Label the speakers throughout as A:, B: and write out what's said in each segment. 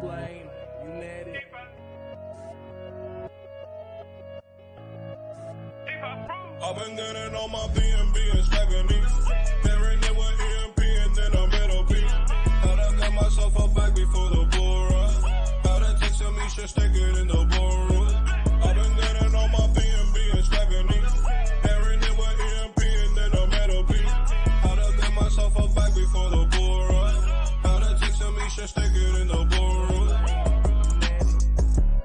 A: blame, you net it.
B: I've been getting on my BNB and stacking these. Pairing it with EMP and then I'm NOP. Gotta get myself a bag before the bull run. Gotta take some Eshare, stick it in the boardroom. I've been getting on my BNB and stacking these. Pairing it with EMP and then I'm NOP. Gotta get myself a bag before the bull run. Gotta take some Eshare, stick it in the boardroom.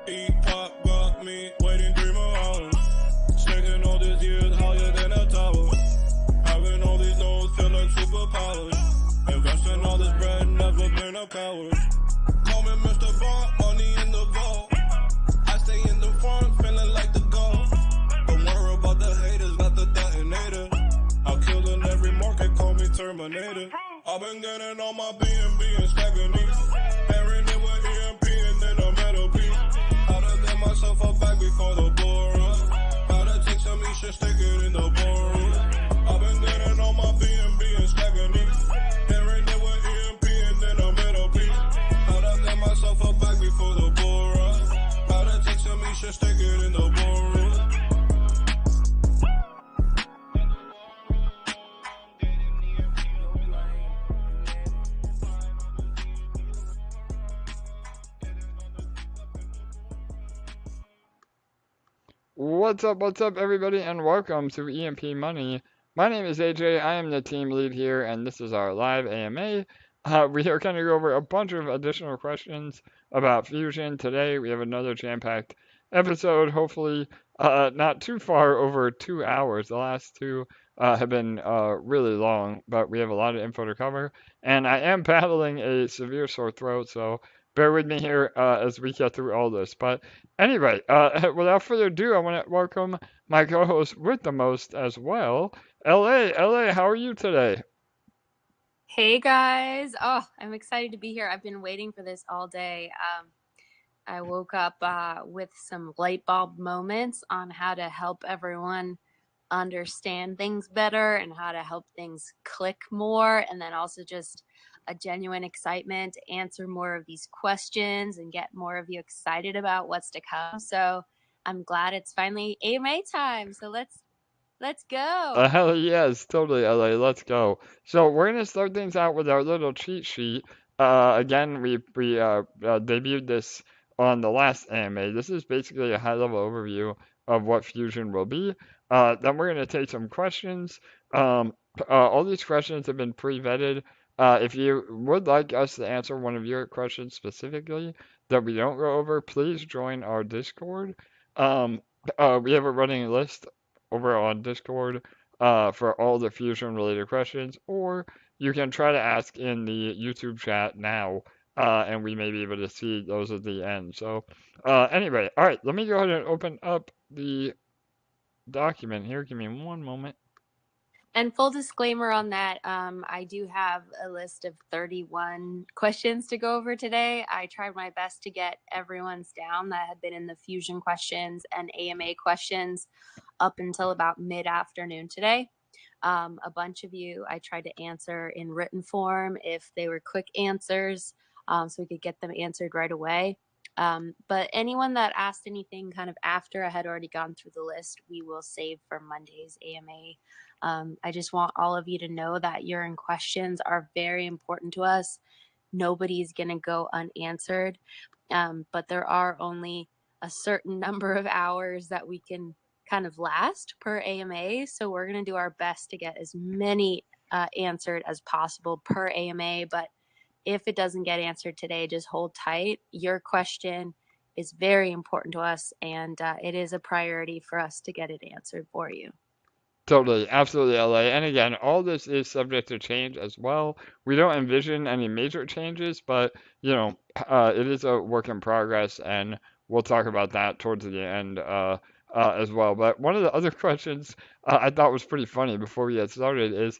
B: Eat pop, got me waiting 3 more hours. Staying all these years higher than a tower. Having all these loans feel like superpowers. Investing all this bread, never been a coward. Call me Mr. Bond, money in the vault. I stay in the front, feeling like the goal. Don't worry about the haters, not the detonator. I'll kill in every market, call me Terminator. I've been getting on my BNB and stacking these. Pairing it with EMP and then I'm NOP. Gotta get myself a bag before the bull run. Some Eshare, stick it in the boardroom. I've been getting on my BNB and stacking these. Pairing it with EMP and then I'm NOP. Gotta get myself a bag before the bull run. Gotta take some Eshare, stick it in the boardroom.
C: What's up, everybody, and welcome to EMP.Money. My name is AJ, I am the team lead here, and this is our live AMA. We are going to go over a bunch of additional questions about Fusion today. We have another jam-packed episode, hopefully not too far over 2 hours. The last two have been really long, but we have a lot of info to cover, and I am battling a severe sore throat, so bear with me here as we get through all this. But anyway, without further ado, I want to welcome my co-host with the most as well, LA, how are you today?
D: Hey guys. Oh, I'm excited to be here. I've been waiting for this all day. I woke up with some light bulb moments on how to help everyone understand things better and how to help things click more, and then also just a genuine excitement to answer more of these questions and get more of you excited about what's to come. So I'm glad it's finally AMA time. So let's go.
C: Hell yes, totally, LA, let's go. So we're going to start things out with our little cheat sheet. Again, we debuted this on the last AMA. This is basically a high-level overview of what Fusion will be. Then we're going to take some questions. All these questions have been pre-vetted. If you would like us to answer one of your questions specifically that we don't go over, please join our Discord. We have a running list over on Discord for all the Fusion related questions, or you can try to ask in the YouTube chat now, and we may be able to see those at the end. So anyway, all right, let me go ahead and open up the document here. Give me one moment.
D: And full disclaimer on that, I do have a list of 31 questions to go over today. I tried my best to get everyone's down that had been in the Fusion questions and AMA questions up until about mid-afternoon today. A bunch of you I tried to answer in written form if they were quick answers, so we could get them answered right away. But anyone that asked anything kind of after I had already gone through the list, we will save for Monday's AMA. I just want all of you to know that your questions are very important to us. Nobody's going to go unanswered, but there are only a certain number of hours that we can kind of last per AMA. So we're going to do our best to get as many answered as possible per AMA. But if it doesn't get answered today, just hold tight. Your question is very important to us, and it is a priority for us to get it answered for you.
C: Totally, absolutely, LA. And again, all this is subject to change as well. We don't envision any major changes, but, you know, it is a work in progress, and we'll talk about that towards the end as well. But one of the other questions I thought was pretty funny before we get started is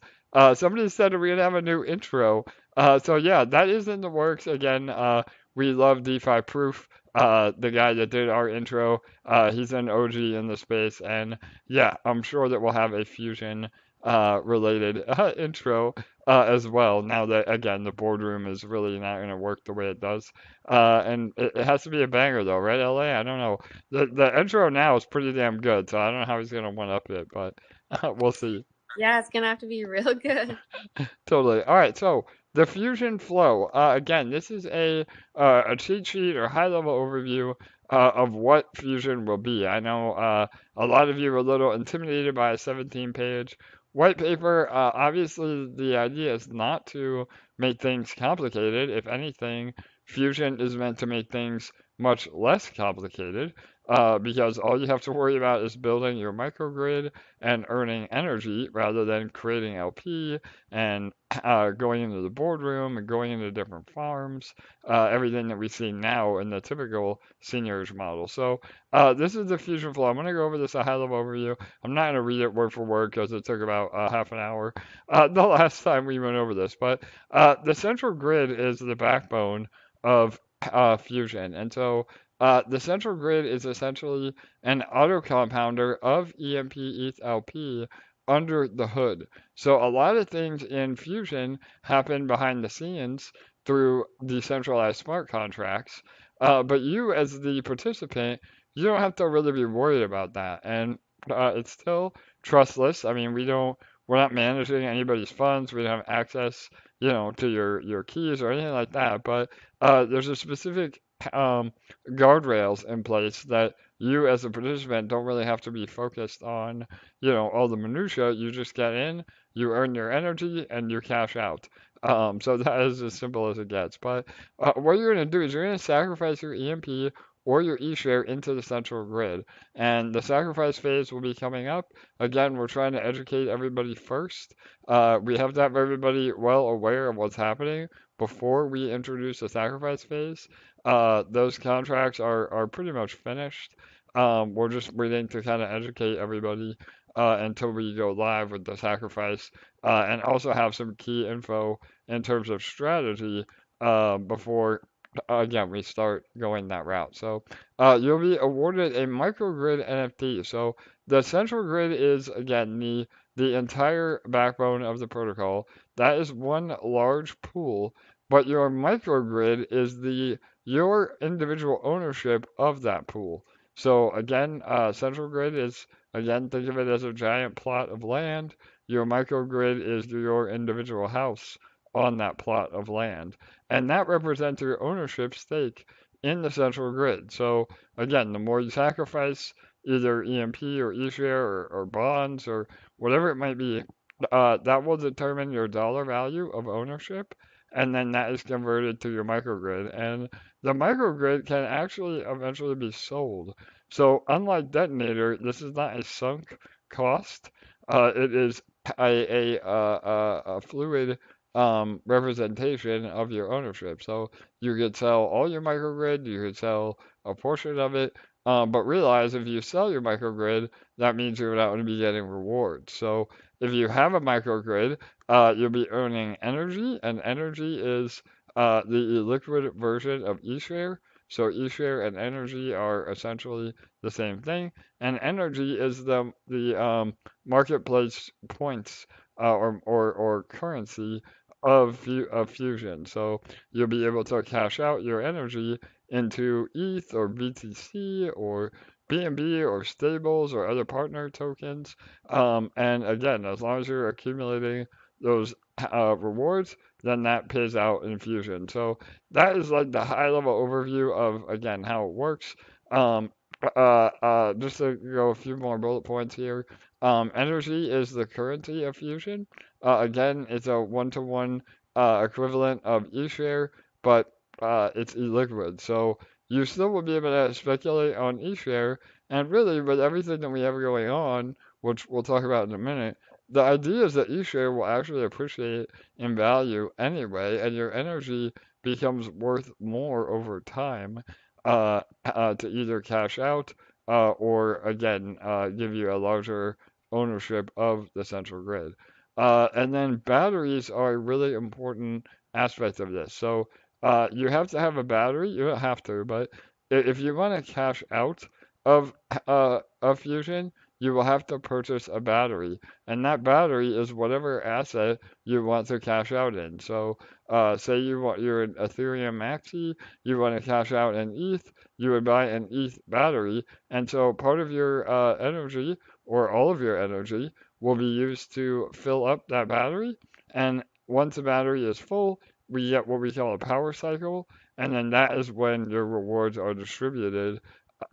C: somebody said we're going to have a new intro. So yeah, that is in the works. Again, we love DeFi Proof. The guy that did our intro, he's an OG in the space, and yeah, I'm sure that we'll have a Fusion related intro as well. Now that again the boardroom is really not going to work the way it does, and it has to be a banger though, right, LA? I don't know. The intro now is pretty damn good, so I don't know how he's going to one up it, but we'll see.
D: Yeah, it's gonna have to be real good.
C: Totally. All right, so the Fusion flow. Again, this is a cheat sheet or high level overview of what Fusion will be. I know a lot of you are a little intimidated by a 17-page white paper. Obviously, the idea is not to make things complicated. If anything, Fusion is meant to make things much less complicated. Because all you have to worry about is building your microgrid and earning energy rather than creating LP and going into the boardroom and going into different farms, everything that we see now in the typical seigniorage model. So this is the Fusion flow. I'm going to go over this a high-level overview. I'm not going to read it word for word because it took about half an hour the last time we went over this. But the central grid is the backbone of Fusion. And so the central grid is essentially an autocompounder of EMP ETH LP under the hood. So a lot of things in Fusion happen behind the scenes through decentralized smart contracts, but you as the participant, you don't have to really be worried about that. And it's still trustless. I mean, we're not managing anybody's funds. We don't have access, to your keys or anything like that. But there's a specific guardrails in place that you as a participant don't really have to be focused on, all the minutia. You just get in, you earn your energy, and you cash out. So that is as simple as it gets. But what you're going to do is you're going to sacrifice your EMP or your eShare into the central grid. And the sacrifice phase will be coming up. Again, we're trying to educate everybody first. We have to have everybody well aware of what's happening before we introduce the sacrifice phase. Those contracts are pretty much finished. We're just waiting to kind of educate everybody until we go live with the sacrifice and also have some key info in terms of strategy before, again, we start going that route. So you'll be awarded a microgrid NFT. So the central grid is, again, the entire backbone of the protocol. That is one large pool, but your microgrid is your individual ownership of that pool. So again, central grid is, again, think of it as a giant plot of land. Your microgrid is your individual house on that plot of land. And that represents your ownership stake in the central grid. So again, the more you sacrifice, either EMP or eShare or bonds or whatever it might be, that will determine your dollar value of ownership, and then that is converted to your microgrid. And the microgrid can actually eventually be sold. So unlike Detonator, this is not a sunk cost. It is a fluid representation of your ownership. So you could sell all your microgrid, you could sell a portion of it, but realize if you sell your microgrid, that means you're not going to be getting rewards. So if you have a microgrid, you'll be earning energy, and energy is the illiquid version of eShare. So eShare and energy are essentially the same thing, and energy is the marketplace points or currency of Fusion. So you'll be able to cash out your energy into ETH or BTC or BNB or stables or other partner tokens. And again, as long as you're accumulating those rewards, then that pays out in Fusion. So that is like the high level overview of, again, how it works. Just to go a few more bullet points here. Energy is the currency of Fusion. Again, it's a one-to-one equivalent of eShare, but it's illiquid. So you still will be able to speculate on eShare, and really with everything that we have going on, which we'll talk about in a minute, the idea is that eShare will actually appreciate in value anyway, and your energy becomes worth more over time to either cash out or, again, give you a larger ownership of the central grid. And then batteries are a really important aspect of this. So you have to have a battery. You don't have to, but if you want to cash out of Fusion, you will have to purchase a battery, and that battery is whatever asset you want to cash out in. So, say you're an Ethereum maxi, you want to cash out in ETH, you would buy an ETH battery, and so part of your energy or all of your energy will be used to fill up that battery, and once the battery is full, we get what we call a power cycle, and then that is when your rewards are distributed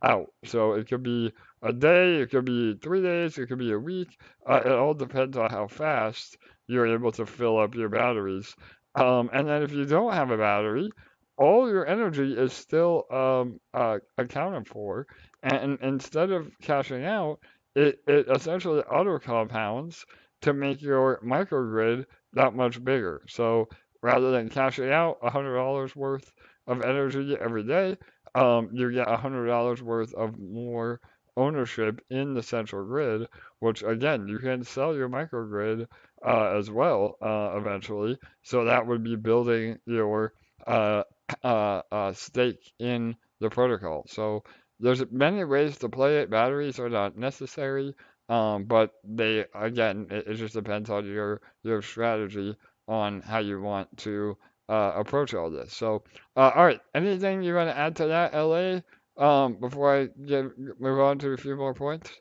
C: out. So it could be a day, it could be 3 days, it could be a week. It all depends on how fast you're able to fill up your batteries. And then if you don't have a battery, all your energy is still accounted for. And instead of cashing out, it essentially auto compounds to make your microgrid that much bigger. So rather than cashing out $100 worth of energy every day, you get $100 worth of more ownership in the central grid, which again, you can sell your microgrid as well eventually. So that would be building your uh, stake in the protocol. So there's many ways to play it. Batteries are not necessary, but they again, it just depends on your strategy on how you want to approach all this. So, all right, anything you want to add to that, LA? Before I move on to a few more points.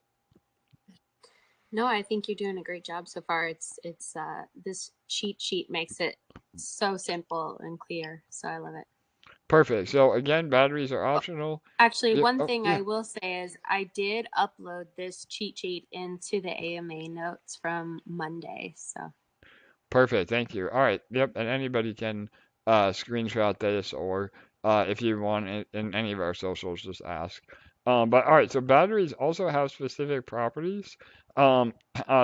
D: No, I think you're doing a great job so far. It's this cheat sheet makes it so simple and clear. So I love it.
C: Perfect. So again, batteries are optional.
D: Actually,
C: Yeah,
D: one thing
C: yeah.
D: I will say is I did upload this cheat sheet into the AMA notes from Monday. So
C: Perfect. Thank you. All right. Yep. And anybody can screenshot this, or if you want it in any of our socials, just ask. But all right. So batteries also have specific properties. Um,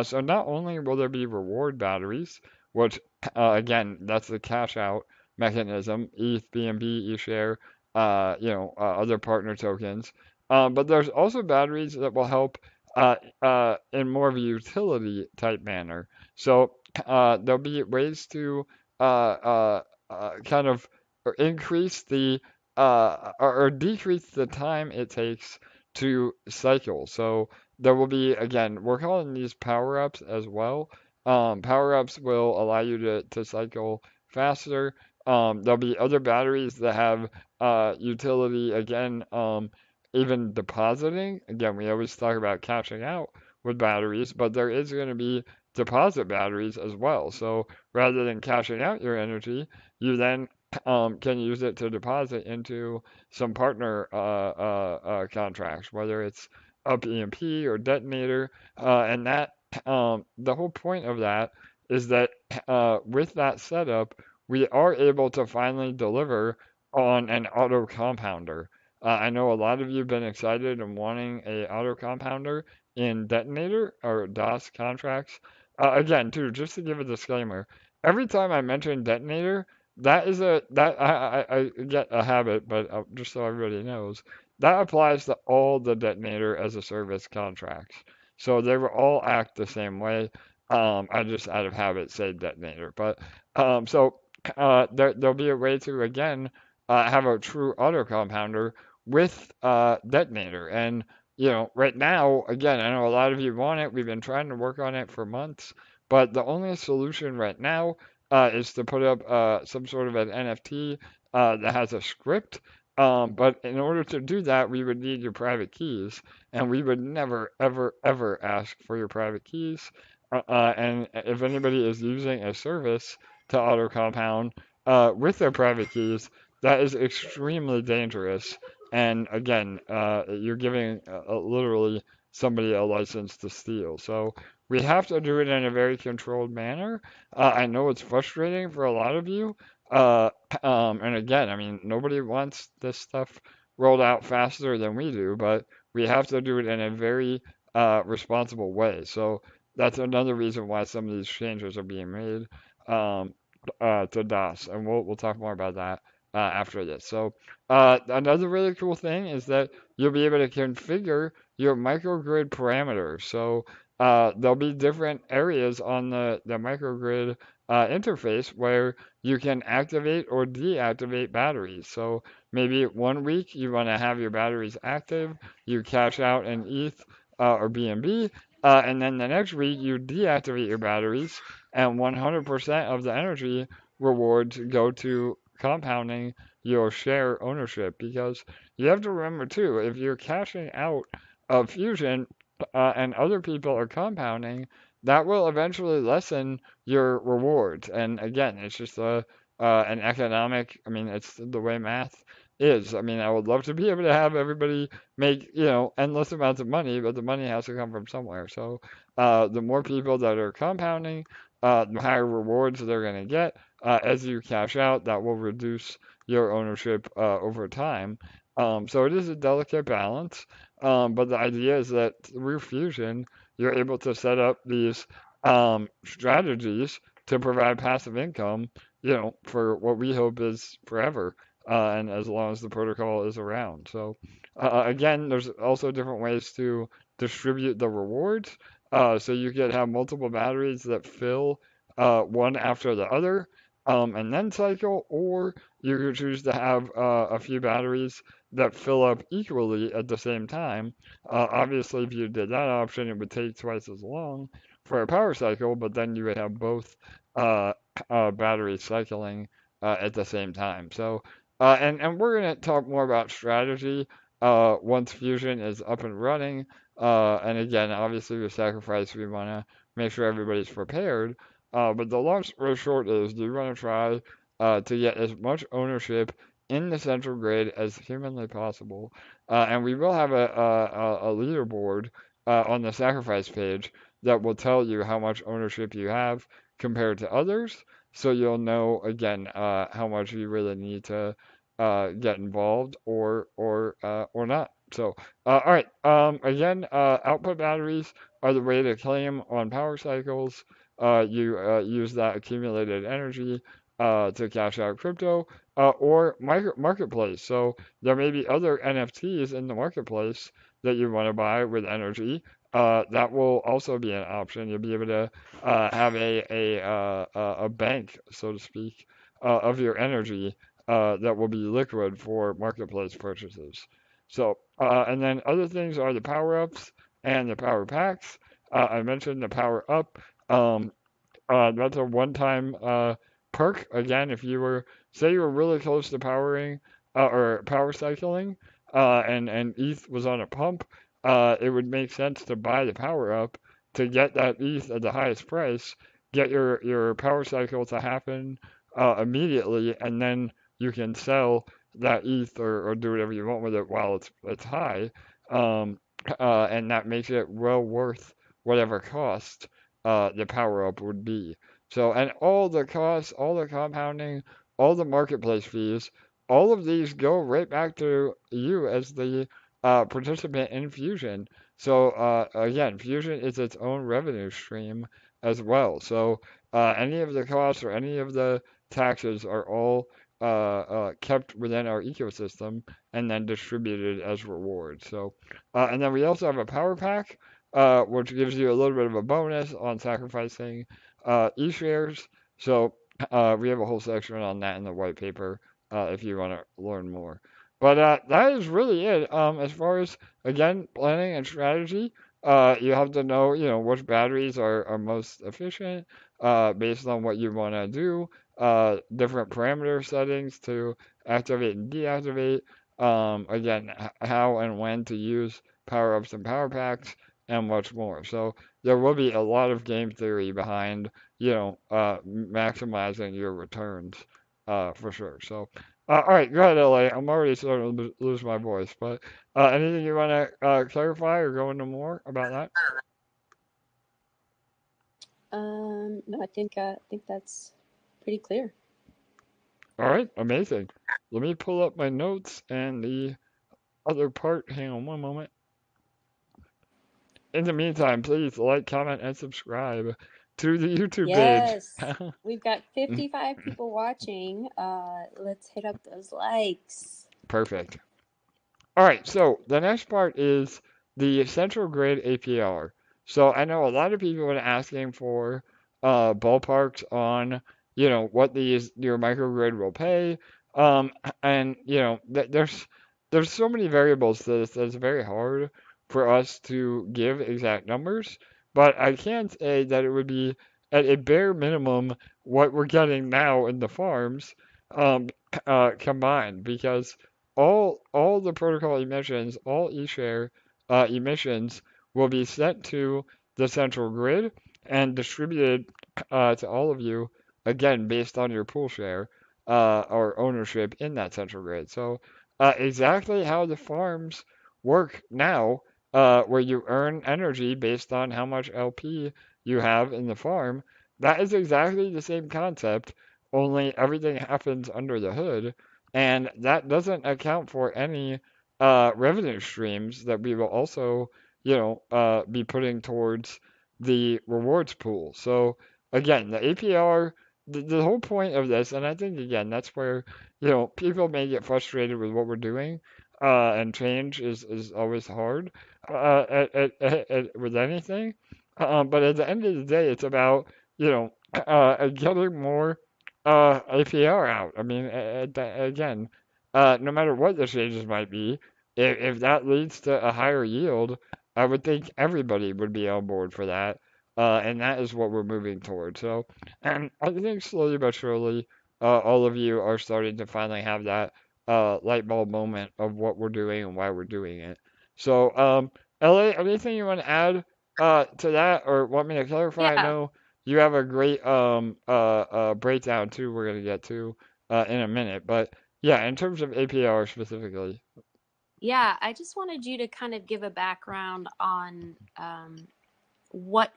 C: so not only will there be reward batteries, which again, that's the cash out mechanism, ETH, BNB, eShare, other partner tokens. But there's also batteries that will help in more of a utility type manner. So there'll be ways to kind of increase the or decrease the time it takes to cycle. So there will be, again, we're calling these power-ups as well. Power-ups will allow you to cycle faster. There'll be other batteries that have utility, again, even depositing. Again, we always talk about cashing out with batteries, but there is going to be deposit batteries as well. So rather than cashing out your energy, you then can use it to deposit into some partner contracts, whether it's upEMP or Detonator, and that the whole point of that is that with that setup, we are able to finally deliver on an auto compounder. I know a lot of you have been excited and wanting a auto compounder in Detonator or DAAS contracts. Again, too, just to give a disclaimer, every time I mention Detonator, that is I get a habit, but just so everybody knows, that applies to all the Detonator as a service contracts. So they will all act the same way. I just out of habit say Detonator, but there'll be a way to again have a true auto compounder with Detonator. And right now, again, I know a lot of you want it. We've been trying to work on it for months, but the only solution right now is to put up some sort of an NFT that has a script. But in order to do that, we would need your private keys, and we would never, ever, ever ask for your private keys. And if anybody is using a service to auto compound with their private keys, that is extremely dangerous. And again, you're giving literally somebody a license to steal. So we have to do it in a very controlled manner. I know it's frustrating for a lot of you. And again, I mean, nobody wants this stuff rolled out faster than we do, but we have to do it in a very responsible way. So that's another reason why some of these changes are being made to DAAS, and we'll talk more about that after this. So another really cool thing is that you'll be able to configure your microgrid parameters. So there'll be different areas on the microgrid interface where you can activate or deactivate batteries. So maybe 1 week you want to have your batteries active, you cash out an ETH or BNB, and then the next week you deactivate your batteries, and 100% of the energy rewards go to compounding your share ownership. Because you have to remember too, if you're cashing out of Fusion and other people are compounding, that will eventually lessen your rewards. And again, it's just an economic, I mean, it's the way math is. I mean, I would love to be able to have everybody make, endless amounts of money, but the money has to come from somewhere. So the more people that are compounding, the higher rewards they're going to get. As you cash out, that will reduce your ownership over time. So it is a delicate balance, but the idea is that through Fusion, you're able to set up these strategies to provide passive income, for what we hope is forever, and as long as the protocol is around. So again, there's also different ways to distribute the rewards. So you could have multiple batteries that fill one after the other, and then cycle, or you could choose to have a few batteries that fill up equally at the same time. Obviously, if you did that option, it would take twice as long for a power cycle, but then you would have both uh, batteries cycling at the same time. So, and we're going to talk more about strategy once Fusion is up and running. And again, obviously, with sacrifice, we want to make sure everybody's prepared. But the long story short is, you want to try to get as much ownership in the central grid as humanly possible. And we will have a leaderboard on the sacrifice page that will tell you how much ownership you have compared to others. So you'll know again how much you really need to get involved or not. So all right. Again, output batteries are the way to claim on power cycles. You use that accumulated energy to cash out crypto or marketplace. So there may be other NFTs in the marketplace that you want to buy with energy. That will also be an option. You'll be able to have a bank, so to speak, of your energy that will be liquid for marketplace purchases. So, and then other things are the power ups and the power packs. I mentioned the power up. Um, that's a one-time perk. Again, if you were, say you were really close to powering or power cycling, and ETH was on a pump, it would make sense to buy the power up to get that ETH at the highest price, get your power cycle to happen immediately, and then you can sell that ETH or do whatever you want with it while it's high, um, and that makes it well worth whatever cost the power up would be. So, and all the costs, all the compounding, all the marketplace fees, all of these go right back to you as the participant in Fusion. So, again, Fusion is its own revenue stream as well. So, any of the costs or any of the taxes are all kept within our ecosystem and then distributed as rewards. So, and then we also have a power pack, which gives you a little bit of a bonus on sacrificing e-shares. So we have a whole section on that in the white paper if you want to learn more. But that is really it. As far as, again, planning and strategy, you have to know, which batteries are most efficient based on what you want to do, different parameter settings to activate and deactivate, again, how and when to use power-ups and power packs, and much more. So there will be a lot of game theory behind, maximizing your returns, for sure. So, all right, go ahead, LA. I'm already starting to lose my voice, but anything you want to clarify or go into more about that?
D: No, I think that's pretty clear.
C: All right, amazing. Let me pull up my notes and the other part. Hang on one moment. In the meantime, please like, comment, and subscribe to the YouTube page.
D: Yes, we've got 55 people watching. Let's hit up those likes.
C: Perfect. All right, so the next part is the central grid APR. So I know a lot of people have been asking for ballparks on, what your microgrid will pay. And there's so many variables to this that it's very hard for us to give exact numbers, but I can say that it would be at a bare minimum what we're getting now in the farms um, combined, because all the protocol emissions, all eShare emissions will be sent to the central grid and distributed to all of you, again based on your pool share or ownership in that central grid. So exactly how the farms work now, where you earn energy based on how much LP you have in the farm, that is exactly the same concept, only everything happens under the hood, and that doesn't account for any revenue streams that we will also, be putting towards the rewards pool. So again, the APR, the whole point of this, and I think again that's where people may get frustrated with what we're doing, and change is always hard with anything. But at the end of the day, it's about getting more APR out. I mean, again, no matter what the changes might be, if that leads to a higher yield, I would think everybody would be on board for that. And that is what we're moving towards. So, and I think slowly but surely, all of you are starting to finally have that light bulb moment of what we're doing and why we're doing it. So, LA, anything you want to add to that, or want me to clarify? I
D: Yeah.
C: know you have a great breakdown too. We're gonna get to in a minute, but yeah, in terms of APR specifically.
D: Yeah, I just wanted you to kind of give a background on what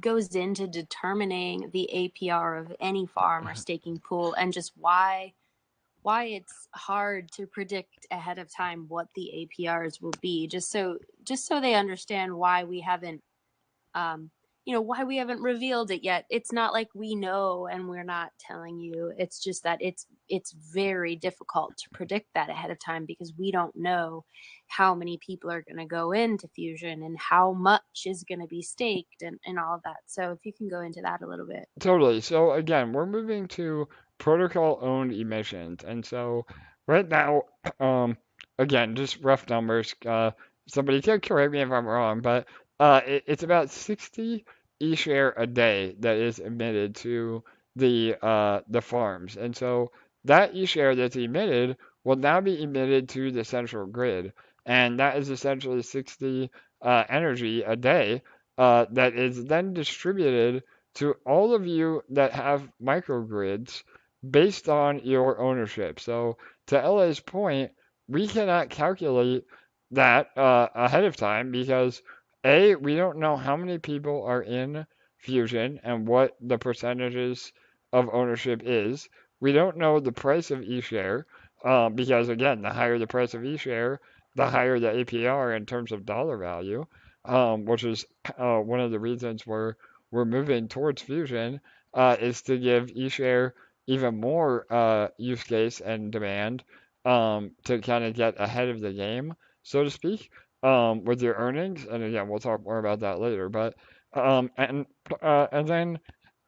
D: goes into determining the APR of any farm or staking pool, and just why it's hard to predict ahead of time what the APRs will be, just so they understand why we haven't why we haven't revealed it yet. It's not like we know and we're not telling you. It's just that it's very difficult to predict that ahead of time, because we don't know how many people are going to go into Fusion and how much is going to be staked, and all of that. So if you can go into that a little bit.
C: Totally. So again, we're moving to protocol-owned emissions, and so right now, again, just rough numbers. Somebody can correct me if I'm wrong, but it's about 60 eShare a day that is emitted to the farms, and so that eShare that's emitted will now be emitted to the central grid, and that is essentially 60 energy a day that is then distributed to all of you that have microgrids based on your ownership. So, to LA's point, we cannot calculate that ahead of time because A, we don't know how many people are in Fusion and what the percentages of ownership is. We don't know the price of eShare because, again, the higher the price of eShare, the higher the APR in terms of dollar value, which is one of the reasons we're moving towards Fusion, is to give eShare even more use case and demand to kind of get ahead of the game, so to speak, with your earnings. And again, we'll talk more about that later. But and then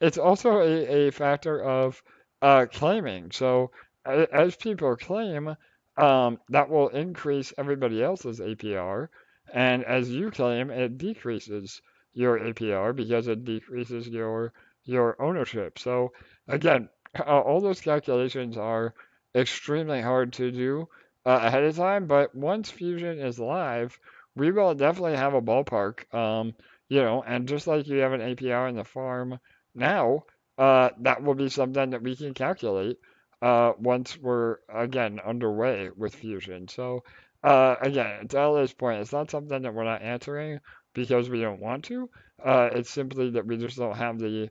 C: it's also a factor of claiming. So as people claim, that will increase everybody else's APR, and as you claim, it decreases your APR because it decreases your ownership. So again, all those calculations are extremely hard to do ahead of time, but once Fusion is live, we will definitely have a ballpark. And just like you have an APR in the farm now, that will be something that we can calculate once we're again underway with Fusion. So again, to Ellie's point, it's not something that we're not answering because we don't want to. It's simply that we just don't have the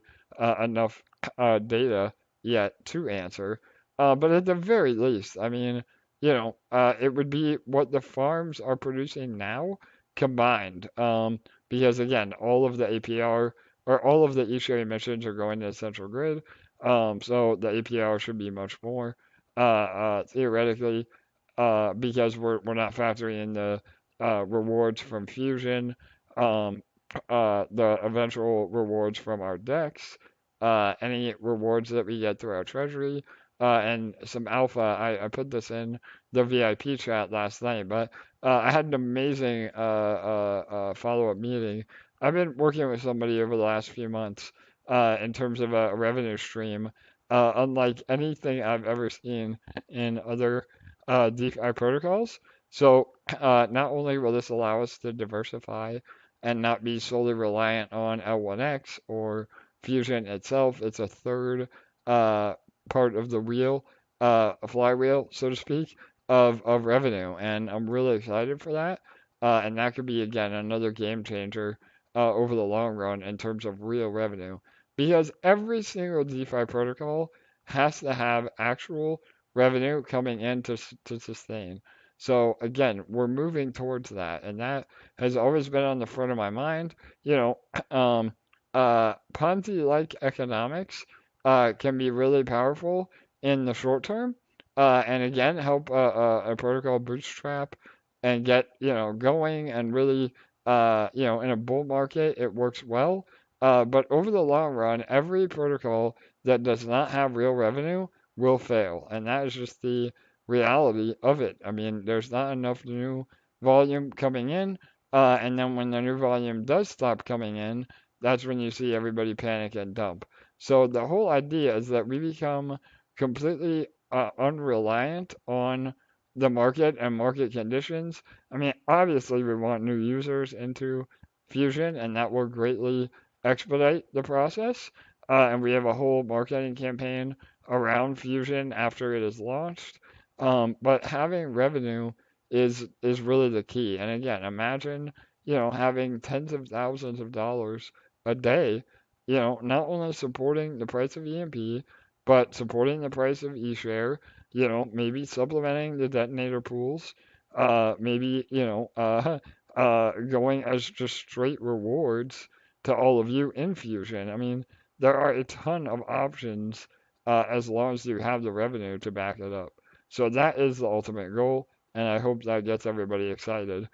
C: enough data yet to answer. But at the very least, I mean, it would be what the farms are producing now combined. Because again, all of the APR or all of the eShare emissions are going to the central grid. So the APR should be much more theoretically, because we're not factoring in the rewards from Fusion, um, the eventual rewards from our decks, any rewards that we get through our treasury, and some alpha. I put this in the VIP chat last night, but I had an amazing follow-up meeting. I've been working with somebody over the last few months in terms of a revenue stream, unlike anything I've ever seen in other DeFi protocols. So not only will this allow us to diversify and not be solely reliant on L1X or Fusion itself, it's a third part of the wheel, flywheel, so to speak, of revenue, and I'm really excited for that. And that could be again another game changer over the long run in terms of real revenue, because every single DeFi protocol has to have actual revenue coming in to sustain. So again, we're moving towards that, and that has always been on the front of my mind. You know, Ponzi-like economics can be really powerful in the short term, and again help a protocol bootstrap and get going and really in a bull market it works well. But over the long run, every protocol that does not have real revenue will fail, and that is just the reality of it. I mean, there's not enough new volume coming in, and then when the new volume does stop coming in, that's when you see everybody panic and dump. So the whole idea is that we become completely unreliant on the market and market conditions. I mean, obviously, we want new users into Fusion, and that will greatly expedite the process. And we have a whole marketing campaign around Fusion after it is launched. But having revenue is really the key. And again, imagine having tens of thousands of dollars a day, not only supporting the price of EMP, but supporting the price of eShare, maybe supplementing the detonator pools, maybe, going as just straight rewards to all of you in Fusion. I mean, there are a ton of options as long as you have the revenue to back it up. So that is the ultimate goal, and I hope that gets everybody excited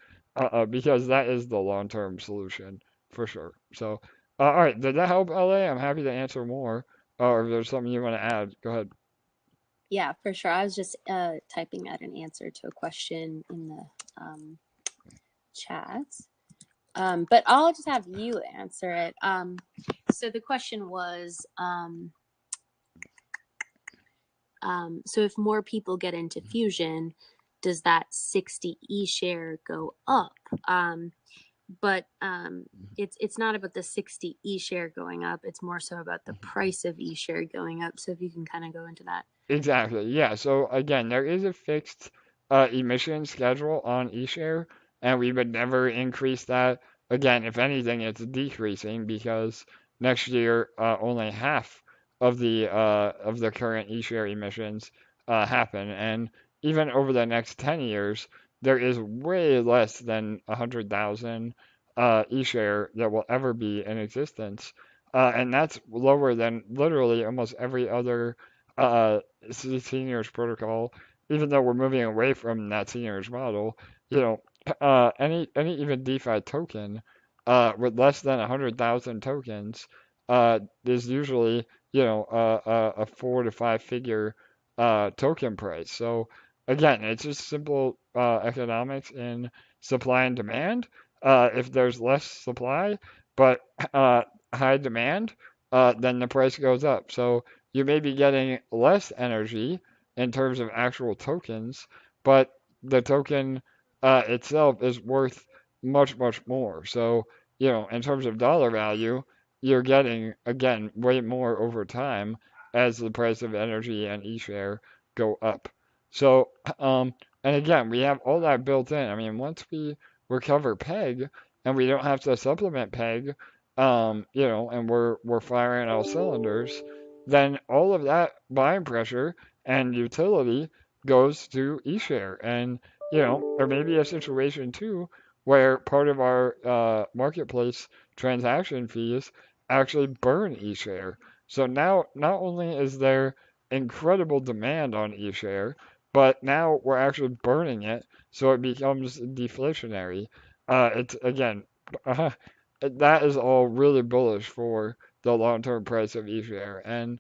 C: because that is the long-term solution for sure. So, all right, did that help, LA? I'm happy to answer more. Or if there's something you want to add, go ahead.
D: Yeah, for sure. I was just typing out an answer to a question in the chat. But I'll just have you answer it. So the question was, so if more people get into Fusion, does that 60 eShare go up? But it's not about the 60 eShare going up. It's more so about the price of eShare going up. So if you can kind of go into that.
C: Exactly. Yeah. So again, there is a fixed emission schedule on eShare, and we would never increase that. Again, if anything, it's decreasing because next year only half of the current eShare emissions happen, and even over the next 10 years, there is way less than 100,000 eShare that will ever be in existence, and that's lower than literally almost every other seigniorage protocol. Even though we're moving away from that seigniorage model, any even DeFi token with less than 100,000 tokens is usually a 4 to 5 figure token price. So again, it's just simple economics in supply and demand. If there's less supply but high demand, then the price goes up. So you may be getting less energy in terms of actual tokens, but the token itself is worth much, much more. So, in terms of dollar value, you're getting, again, way more over time as the price of energy and eShare go up. So, and again, we have all that built in. I mean, once we recover PEG and we don't have to supplement PEG, and we're firing all cylinders, then all of that buying pressure and utility goes to eShare. And, there may be a situation too where part of our marketplace transaction fees actually burn eShare. So now not only is there incredible demand on eShare, but now we're actually burning it, so it becomes deflationary. It's again, that is all really bullish for the long-term price of eShare. And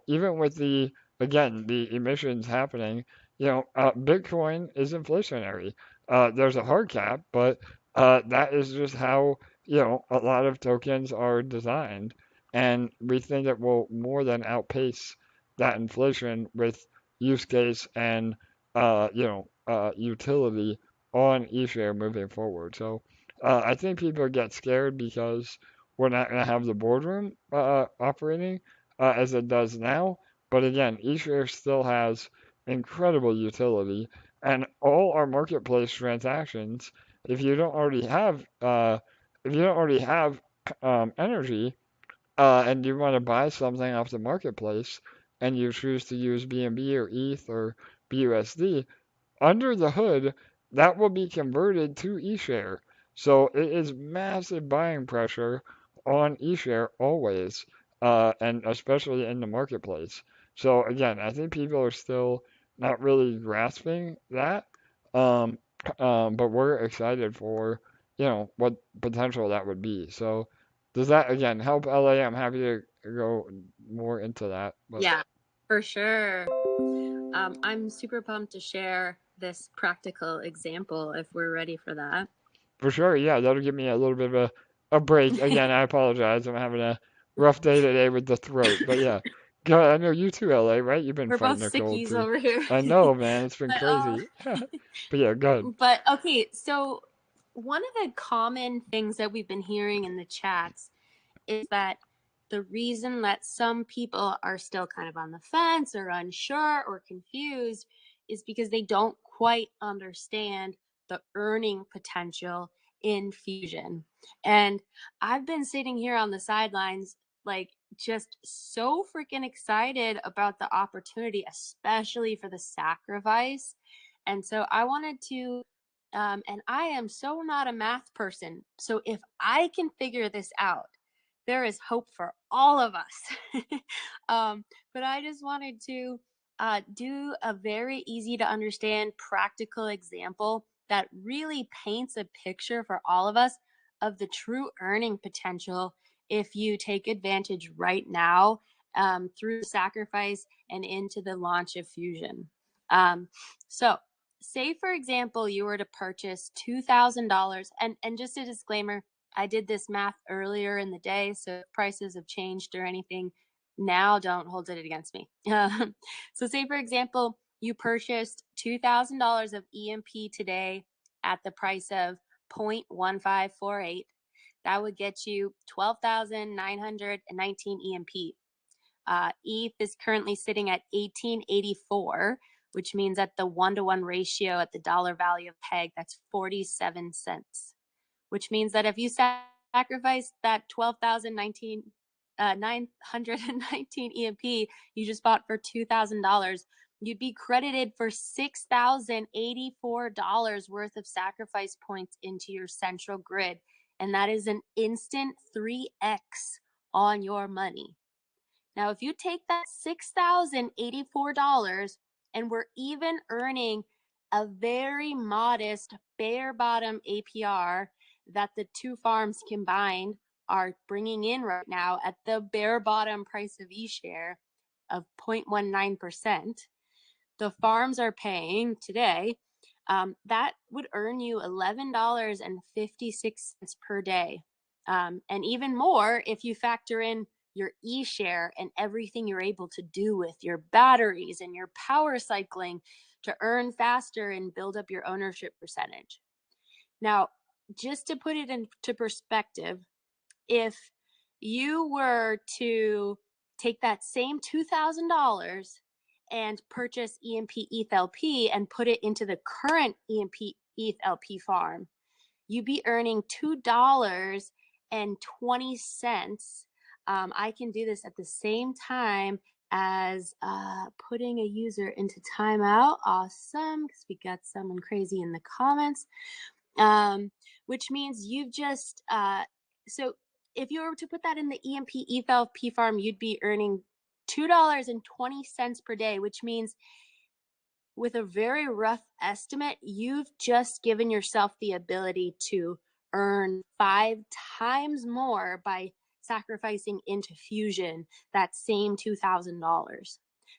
C: even with the emissions happening, Bitcoin is inflationary. There's a hard cap, but that is just how, a lot of tokens are designed. And we think it will more than outpace that inflation with use case and, utility on eShare moving forward. So I think people get scared because we're not going to have the boardroom operating as it does now. But again, eShare still has incredible utility, and all our marketplace transactions, if you don't already have, energy, and you want to buy something off the marketplace, and you choose to use BNB or ETH or BUSD, under the hood, that will be converted to eShare. So it is massive buying pressure on eShare always, and especially in the marketplace. So again, I think people are still not really grasping that, um, but we're excited for, what potential that would be. So does that again help LA? I'm happy to go more into that. But
D: Yeah, for sure. I'm super pumped to share this practical example if we're ready for that.
C: for sure, yeah, that'll give me a little bit of a break. Again, I apologize. I'm having a rough day today with the throat. But yeah, God, I know you too, LA, right? You've been
D: We're both
C: fighting a cold
D: sickies
C: too.
D: over here.
C: I know, man. It's been
D: But,
C: crazy. But yeah, good.
D: but okay, so one of the common things that we've been hearing in the chats is that the reason that some people are still kind of on the fence or unsure or confused is because they don't quite understand the earning potential in Fusion. And I've been sitting here on the sidelines, like just so freaking excited about the opportunity, especially for the sacrifice. And so I wanted to, and I am so not a math person. So if I can figure this out, there is hope for all of us. But I just wanted to do a very easy to understand practical example that really paints a picture for all of us of the true earning potential if you take advantage right now through sacrifice and into the launch of Fusion. So say, for example, you were to purchase $2,000, and just a disclaimer, I did this math earlier in the day, so if prices have changed or anything, now don't hold it against me. So say, for example, you purchased $2,000 of EMP today at the price of 0.1548. That would get you 12,919 EMP. ETH is currently sitting at 1884, which means at the 1-to-1 ratio at the dollar value of peg, that's 47 cents, which means that if you sacrifice that 12,919 EMP you just bought for $2,000, you'd be credited for $6,084 worth of sacrifice points into your central grid. And that is an instant 3x on your money. Now, if you take that $6,084 and we're even earning a very modest bare bottom APR that the two farms combined are bringing in right now at the bare bottom price of eShare of 0.19%, the farms are paying today, that would earn you $11.56 per day. And even more if you factor in your eShare and everything you're able to do with your batteries and your power cycling to earn faster and build up your ownership percentage. Now, just to put it into perspective, if you were to take that same $2,000 and purchase EMP ETH LP and put it into the current EMP ETH LP farm, you'd be earning $2.20. I can do this at the same time as putting a user into timeout. Awesome, because we got someone crazy in the comments, which means you've just, so if you were to put that in the EMP ETH LP farm, you'd be earning $2.20 per day, which means with a very rough estimate, you've just given yourself the ability to earn 5 times more by sacrificing into Fusion that same $2,000.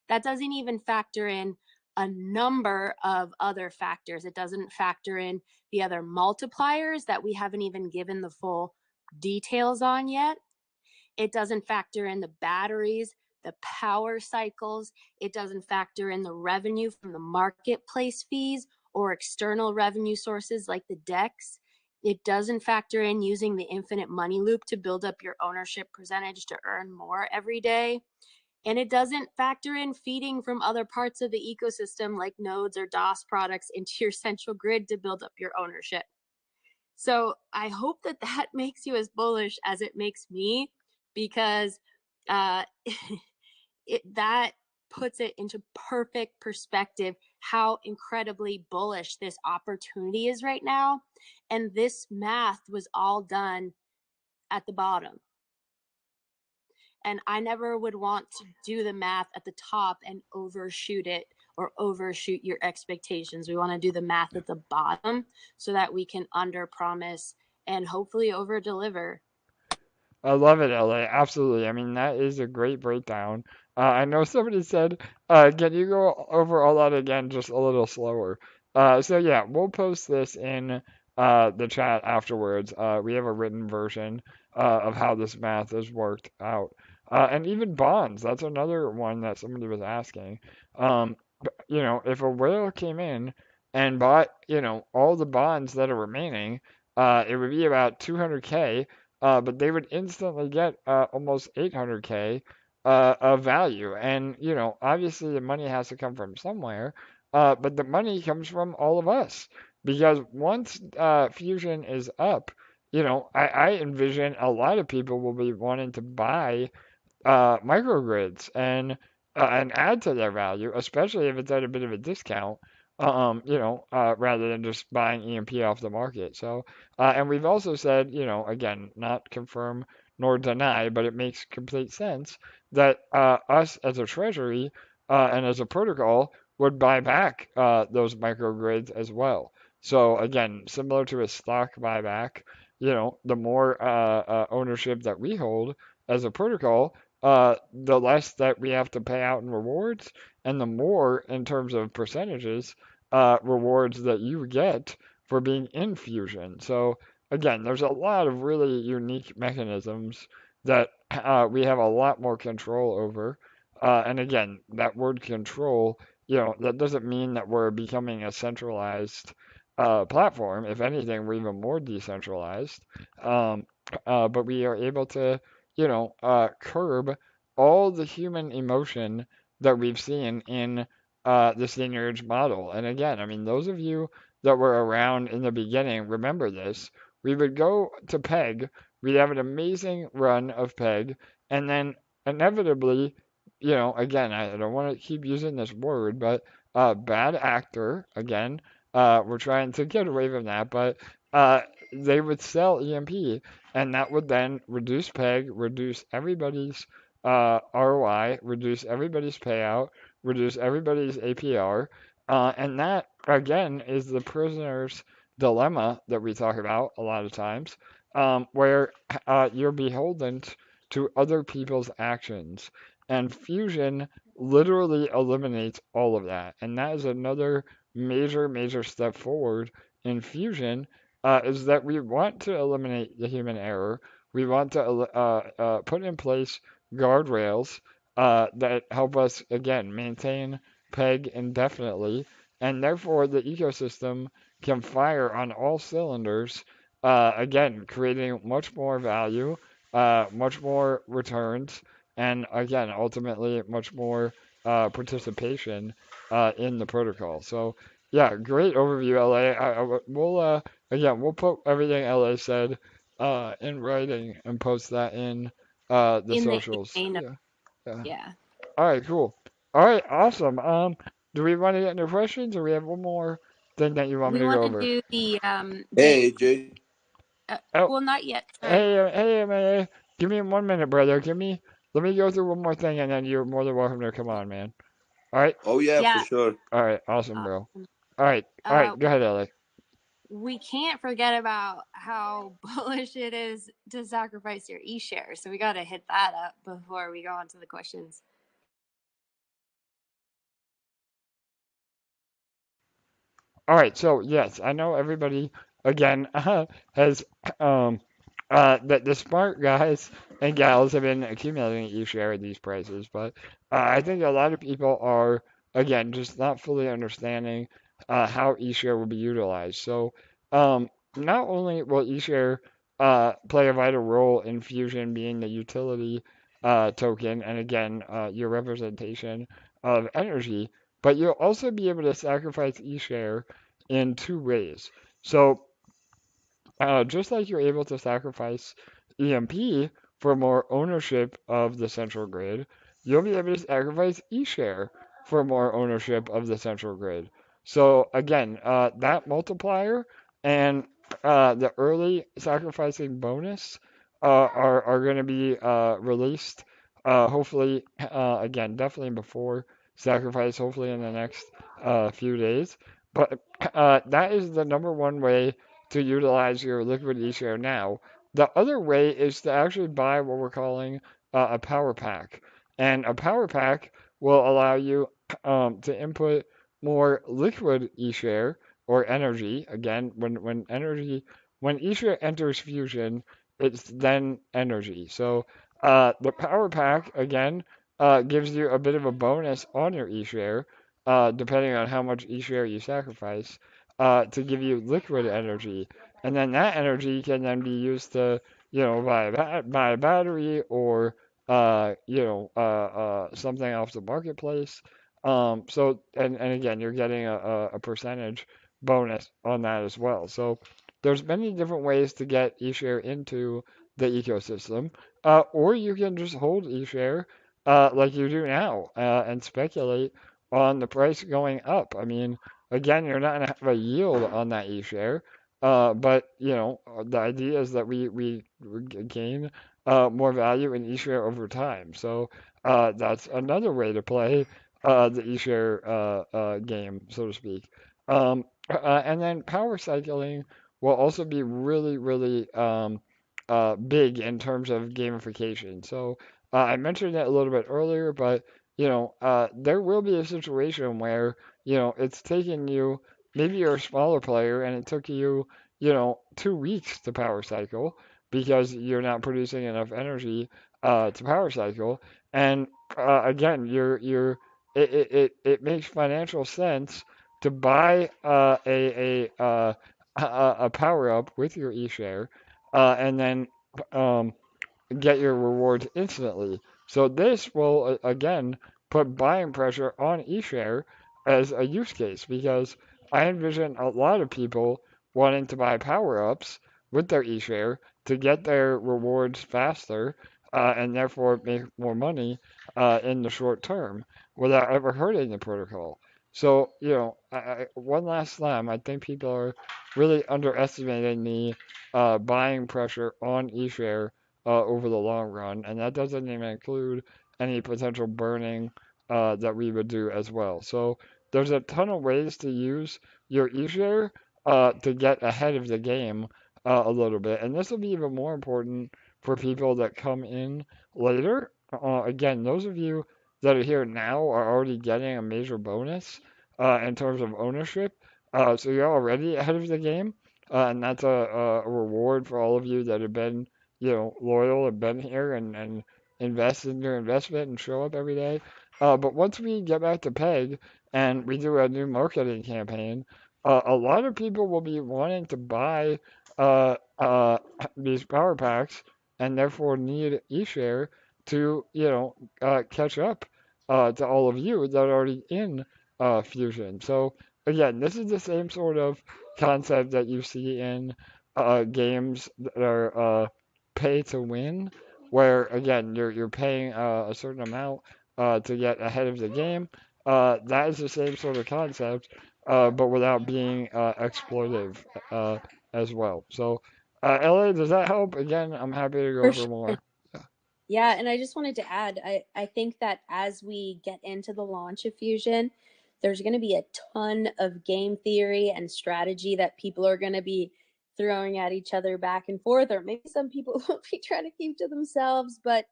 D: That doesn't even factor in a number of other factors. It doesn't factor in the other multipliers that we haven't even given the full details on yet. It doesn't factor in the batteries, the power cycles. It doesn't factor in the revenue from the marketplace fees or external revenue sources like the DEX. It doesn't factor in using the infinite money loop to build up your ownership percentage to earn more every day. And it doesn't factor in feeding from other parts of the ecosystem like nodes or DAAS products into your central grid to build up your ownership. So I hope that that makes you as bullish as it makes me, because that puts it into perfect perspective how incredibly bullish this opportunity is right now. And this math was all done at the bottom. And I never would want to do the math at the top and overshoot it or overshoot your expectations. We want to do the math at the bottom so that we can under promise and hopefully over deliver.
C: I love it, LA. Absolutely. I mean, that is a great breakdown. I know somebody said, can you go over all that again just a little slower? So yeah, we'll post this in the chat afterwards. We have a written version of how this math has worked out. And even bonds, that's another one that somebody was asking. You know, if a whale came in and bought, you know, all the bonds that are remaining, it would be about 200K, but they would instantly get almost 800K of value. And, you know, obviously the money has to come from somewhere, but the money comes from all of us. Because once Fusion is up, you know, I envision a lot of people will be wanting to buy microgrids and add to their value, especially if it's at a bit of a discount. You know, rather than just buying EMP off the market. So, and we've also said, you know, again, not confirm nor deny, but it makes complete sense that us as a treasury and as a protocol would buy back those microgrids as well. So again, similar to a stock buyback, you know, the more ownership that we hold as a protocol, the less that we have to pay out in rewards, and the more in terms of percentages rewards that you get for being in Fusion. So again, there's a lot of really unique mechanisms that we have a lot more control over. And again, that word control, you know, that doesn't mean that we're becoming a centralized platform. If anything, we're even more decentralized. But we are able to, you know, curb all the human emotion that we've seen in the seigniorage model. And again, I mean, those of you that were around in the beginning remember this. We would go to PEG, we'd have an amazing run of PEG, and then inevitably, you know, again, I don't want to keep using this word, but bad actor, again, we're trying to get away from that, but they would sell EMP, and that would then reduce PEG, reduce everybody's ROI, reduce everybody's payout, reduce everybody's APR, and that again is the prisoner's dilemma that we talk about a lot of times, where you're beholden to other people's actions, and Fusion literally eliminates all of that, and that is another major step forward in Fusion. Is that we want to eliminate the human error. We want to put in place guardrails that help us, again, maintain PEG indefinitely, and therefore the ecosystem can fire on all cylinders, again, creating much more value, much more returns, and again, ultimately, much more participation in the protocol. So, yeah, great overview, LA. We'll again, we'll put everything LA said in writing and post that in the
D: In
C: socials.
D: the
C: Yeah, yeah.
D: yeah.
C: All right, cool. All right, awesome. Do we want to get into questions, or we have one more thing that you want me
D: We
C: to go
D: want to
C: over?
D: do the
B: Hey, Jay.
C: Oh,
D: well, not yet. Sorry.
C: hey, MAA. Give me 1 minute, brother. Let me go through one more thing, and then you're more than welcome to come on, man. All right,
B: Oh, yeah, for
D: Yeah.
B: sure.
C: all right, awesome, bro.
D: Awesome.
C: All right, go ahead, LA.
D: We can't forget about how bullish it is to sacrifice your e-share. So we got to hit that up before we go on to the questions.
C: All right, so yes, I know everybody again has that the smart guys and gals have been accumulating eShare at these prices, but I think a lot of people are again just not fully understanding how eShare will be utilized. So not only will eShare play a vital role in Fusion being the utility token, and again your representation of energy, but you'll also be able to sacrifice eShare in two ways. So, just like you're able to sacrifice EMP for more ownership of the central grid, you'll be able to sacrifice eShare for more ownership of the central grid. So, again, that multiplier and the early sacrificing bonus are going to be released, hopefully, again, definitely before sacrifice, hopefully in the next few days. But that is the number one way to utilize your liquidity share now. The other way is to actually buy what we're calling a power pack. And a power pack will allow you to input more liquid eShare or energy. Again, when eShare enters Fusion, it's then energy. So the power pack again gives you a bit of a bonus on your eShare, depending on how much eShare you sacrifice to give you liquid energy, and then that energy can then be used to, buy a battery or, something off the marketplace. So, and again, you're getting a percentage bonus on that as well. So, there's many different ways to get eShare into the ecosystem, or you can just hold eShare like you do now and speculate on the price going up. I mean, again, you're not going to have a yield on that eShare, but the idea is that we gain more value in eShare over time. So that's another way to play the eShare game, so to speak. And then power cycling will also be really, really big in terms of gamification. So I mentioned it a little bit earlier, but there will be a situation where it's taking you, maybe you're a smaller player and it took you, 2 weeks to power cycle because you're not producing enough energy to power cycle. And again, it makes financial sense to buy a power up with your eShare and then um, get your rewards instantly. So this will again put buying pressure on eShare as a use case because I envision a lot of people wanting to buy power ups with their eShare to get their rewards faster and therefore make more money in the short term without ever hurting the protocol. So, one last time, I think people are really underestimating the buying pressure on eShare over the long run, and that doesn't even include any potential burning that we would do as well. So there's a ton of ways to use your eShare to get ahead of the game a little bit, and this will be even more important for people that come in later. Again, those of you that are here now are already getting a major bonus in terms of ownership, so you're already ahead of the game, and that's a reward for all of you that have been loyal and been here and invest in your investment and show up every day. But once we get back to PEG and we do a new marketing campaign, a lot of people will be wanting to buy uh, uh, these power packs and therefore need eShare to, catch up to all of you that are already in Fusion. So again, this is the same sort of concept that you see in games that are pay to win, where again you're paying a certain amount to get ahead of the game. That is the same sort of concept, but without being exploitive as well. So, LA, does that help? Again, I'm happy to go
D: For
C: for
D: sure.
C: more.
D: Yeah, and I just wanted to add, I think that as we get into the launch of Fusion, there's going to be a ton of game theory and strategy that people are going to be throwing at each other back and forth, or maybe some people will be trying to keep to themselves, but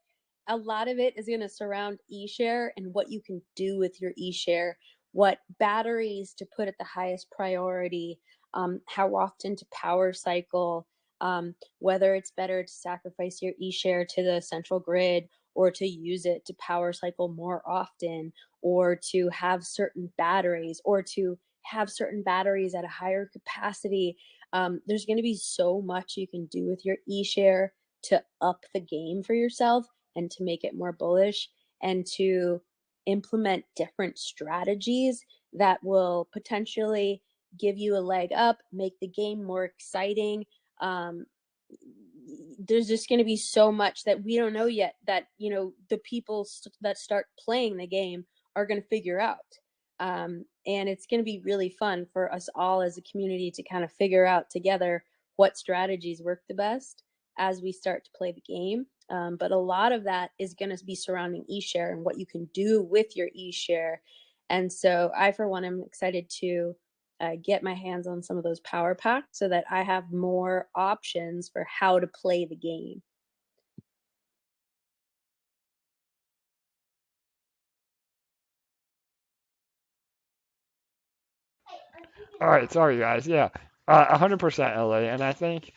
D: a lot of it is going to surround eShare and what you can do with your eShare what batteries to put at the highest priority, how often to power cycle, whether it's better to sacrifice your eShare to the central grid or to use it to power cycle more often, or to have certain batteries, or to have certain batteries at a higher capacity. There's going to be so much you can do with your eShare to up the game for yourself and to make it more bullish and to implement different strategies that will potentially give you a leg up, make the game more exciting. Um, there's just going to be so much that we don't know yet that, you know, the people that start playing the game are going to figure out. And it's going to be really fun for us all as a community to kind of figure out together what strategies work the best as we start to play the game. But a lot of that is going to be surrounding eShare and what you can do with your eShare. And so I, for one, am excited to get my hands on some of those power packs so that I have more options for how to play the game.
C: All right, sorry guys. Yeah, 100% LA, and I think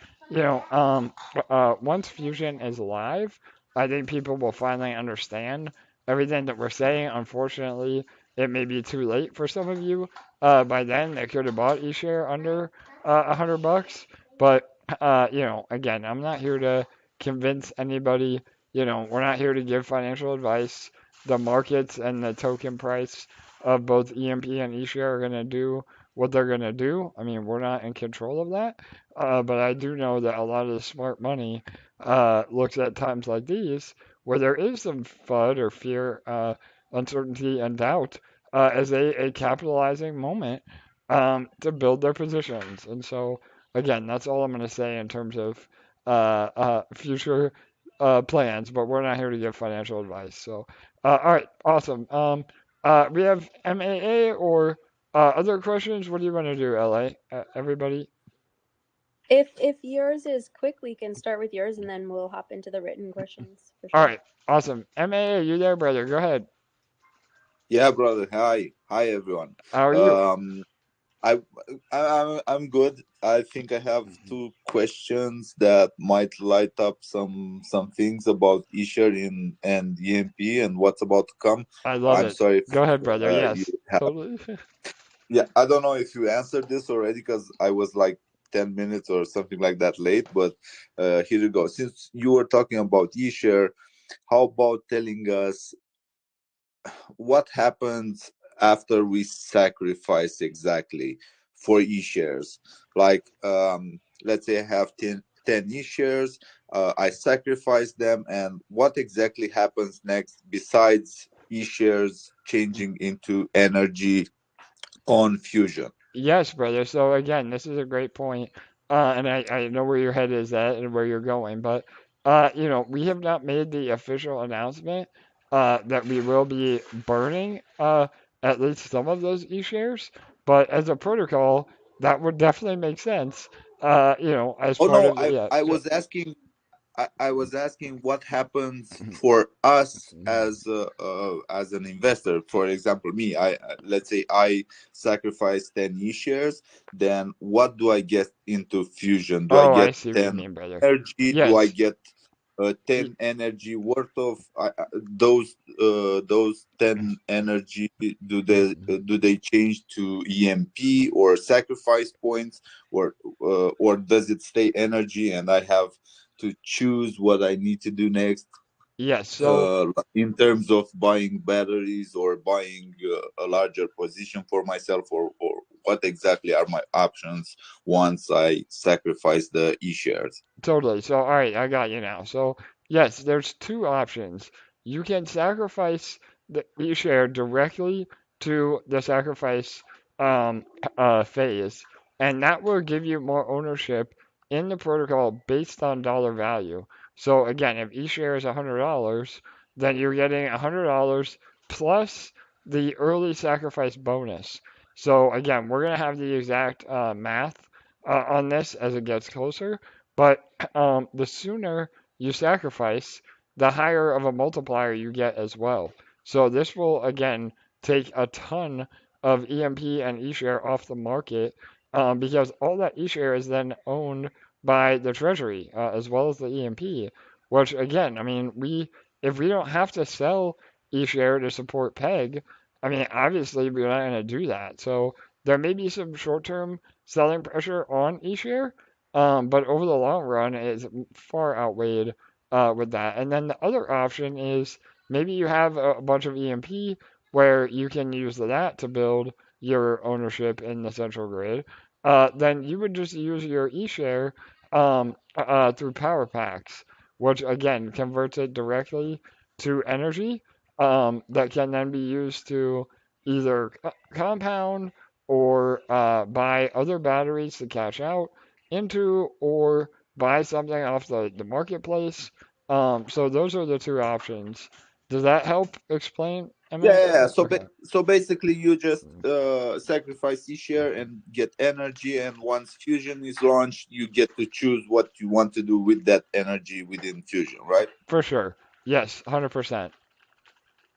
C: once Fusion is live, I think people will finally understand everything that we're saying. Unfortunately, it may be too late for some of you. By then, they could have bought eShare under $100, but again, I'm not here to convince anybody. We're not here to give financial advice. The markets and the token price of both EMP and eShare are going to do what they're going to do. I mean, we're not in control of that. But I do know that a lot of the smart money looks at times like these where there is some FUD or fear, uncertainty, and doubt as a capitalizing moment to build their positions. And so, again, that's all I'm going to say in terms of future plans, but we're not here to give financial advice. So, all right, awesome. We have MAA or other questions? What do you want to do, LA? Everybody?
D: If yours is quick, we can start with yours and then we'll hop into the written questions for sure.
C: All right, awesome. MAA, you there, brother? Go ahead.
E: Yeah, brother. Hi, everyone.
C: How are you?
E: I'm good. I think I have two questions that might light up some things about Eshare and EMP and what's about to come.
C: I love
E: I'm
C: it.
E: sorry
C: Go
E: if
C: ahead, brother.
E: you
C: Yes,
E: have.
C: totally.
E: Yeah, I don't know if you answered this already because I was like 10 minutes or something like that late, but here you go. Since you were talking about eShare, how about telling us what happens after we sacrifice exactly for e-shares? Like, let's say I have 10 e-shares, I sacrifice them, and what exactly happens next besides e-shares changing into energy on Fusion?
C: Yes, brother. So again, this is a great point, and I know where your head is at and where you're going, but we have not made the official announcement that we will be burning at least some of those e-shares, but as a protocol, that would definitely make sense. As
E: Oh
C: part
E: no,
C: of yeah.
E: I was asking, I was asking what happens for us as an investor. For example, me, let's say I sacrifice 10 e-shares, then what do I get into Fusion? Do I
C: Oh, I
E: get
C: see what you
E: 10
C: mean, brother.
E: energy? Do I
C: Yes.
E: get
C: y-
E: 10 energy worth of those 10 energy? Do they change to EMP or sacrifice points, or does it stay energy and I have to choose what I need to do next
C: Yes. So
E: in terms of buying batteries or buying a larger position for myself, or what exactly are my options once I sacrifice the e-shares?
C: totally. So, all right, I got you now. So, yes, there's two options. You can sacrifice the e-share directly to the sacrifice phase, and that will give you more ownership in the protocol based on dollar value. So, again, if e-share is $100, then you're getting $100 plus the early sacrifice bonus. So, again, we're going to have the exact math on this as it gets closer. But the sooner you sacrifice, the higher of a multiplier you get as well. So this will again take a ton of EMP and eShare off the market, because all that eShare is then owned by the Treasury, as well as the EMP, which again, I mean, if we don't have to sell eShare to support PEG, I mean, obviously we're not going to do that. So there may be some short-term selling pressure on eShare, but over the long run, it's far outweighed with that. And then the other option is maybe you have a bunch of EMP where you can use that to build your ownership in the central grid. Then you would just use your eShare through power packs, which again converts it directly to energy that can then be used to either compound or buy other batteries to cash out into, or buy something off the marketplace. So those are the two options. Does that help explain,
E: Yeah,
C: Emma?
E: yeah, yeah.
C: Okay.
E: So basically, you just sacrifice eShare and get energy, and once Fusion is launched, you get to choose what you want to do with that energy within Fusion, right?
C: For sure. Yes, 100%.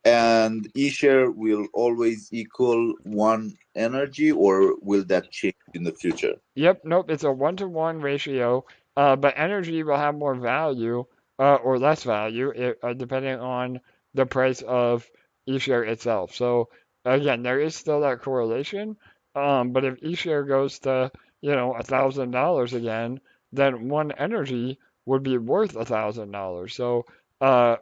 E: And eShare will always equal one energy, or will that change in the future?
C: Yep, nope, it's a 1-to-1 ratio, but energy will have more value or less value depending on the price of eShare itself. So again, there is still that correlation, but if eShare goes to, $1,000 again, then one energy would be worth $1,000. So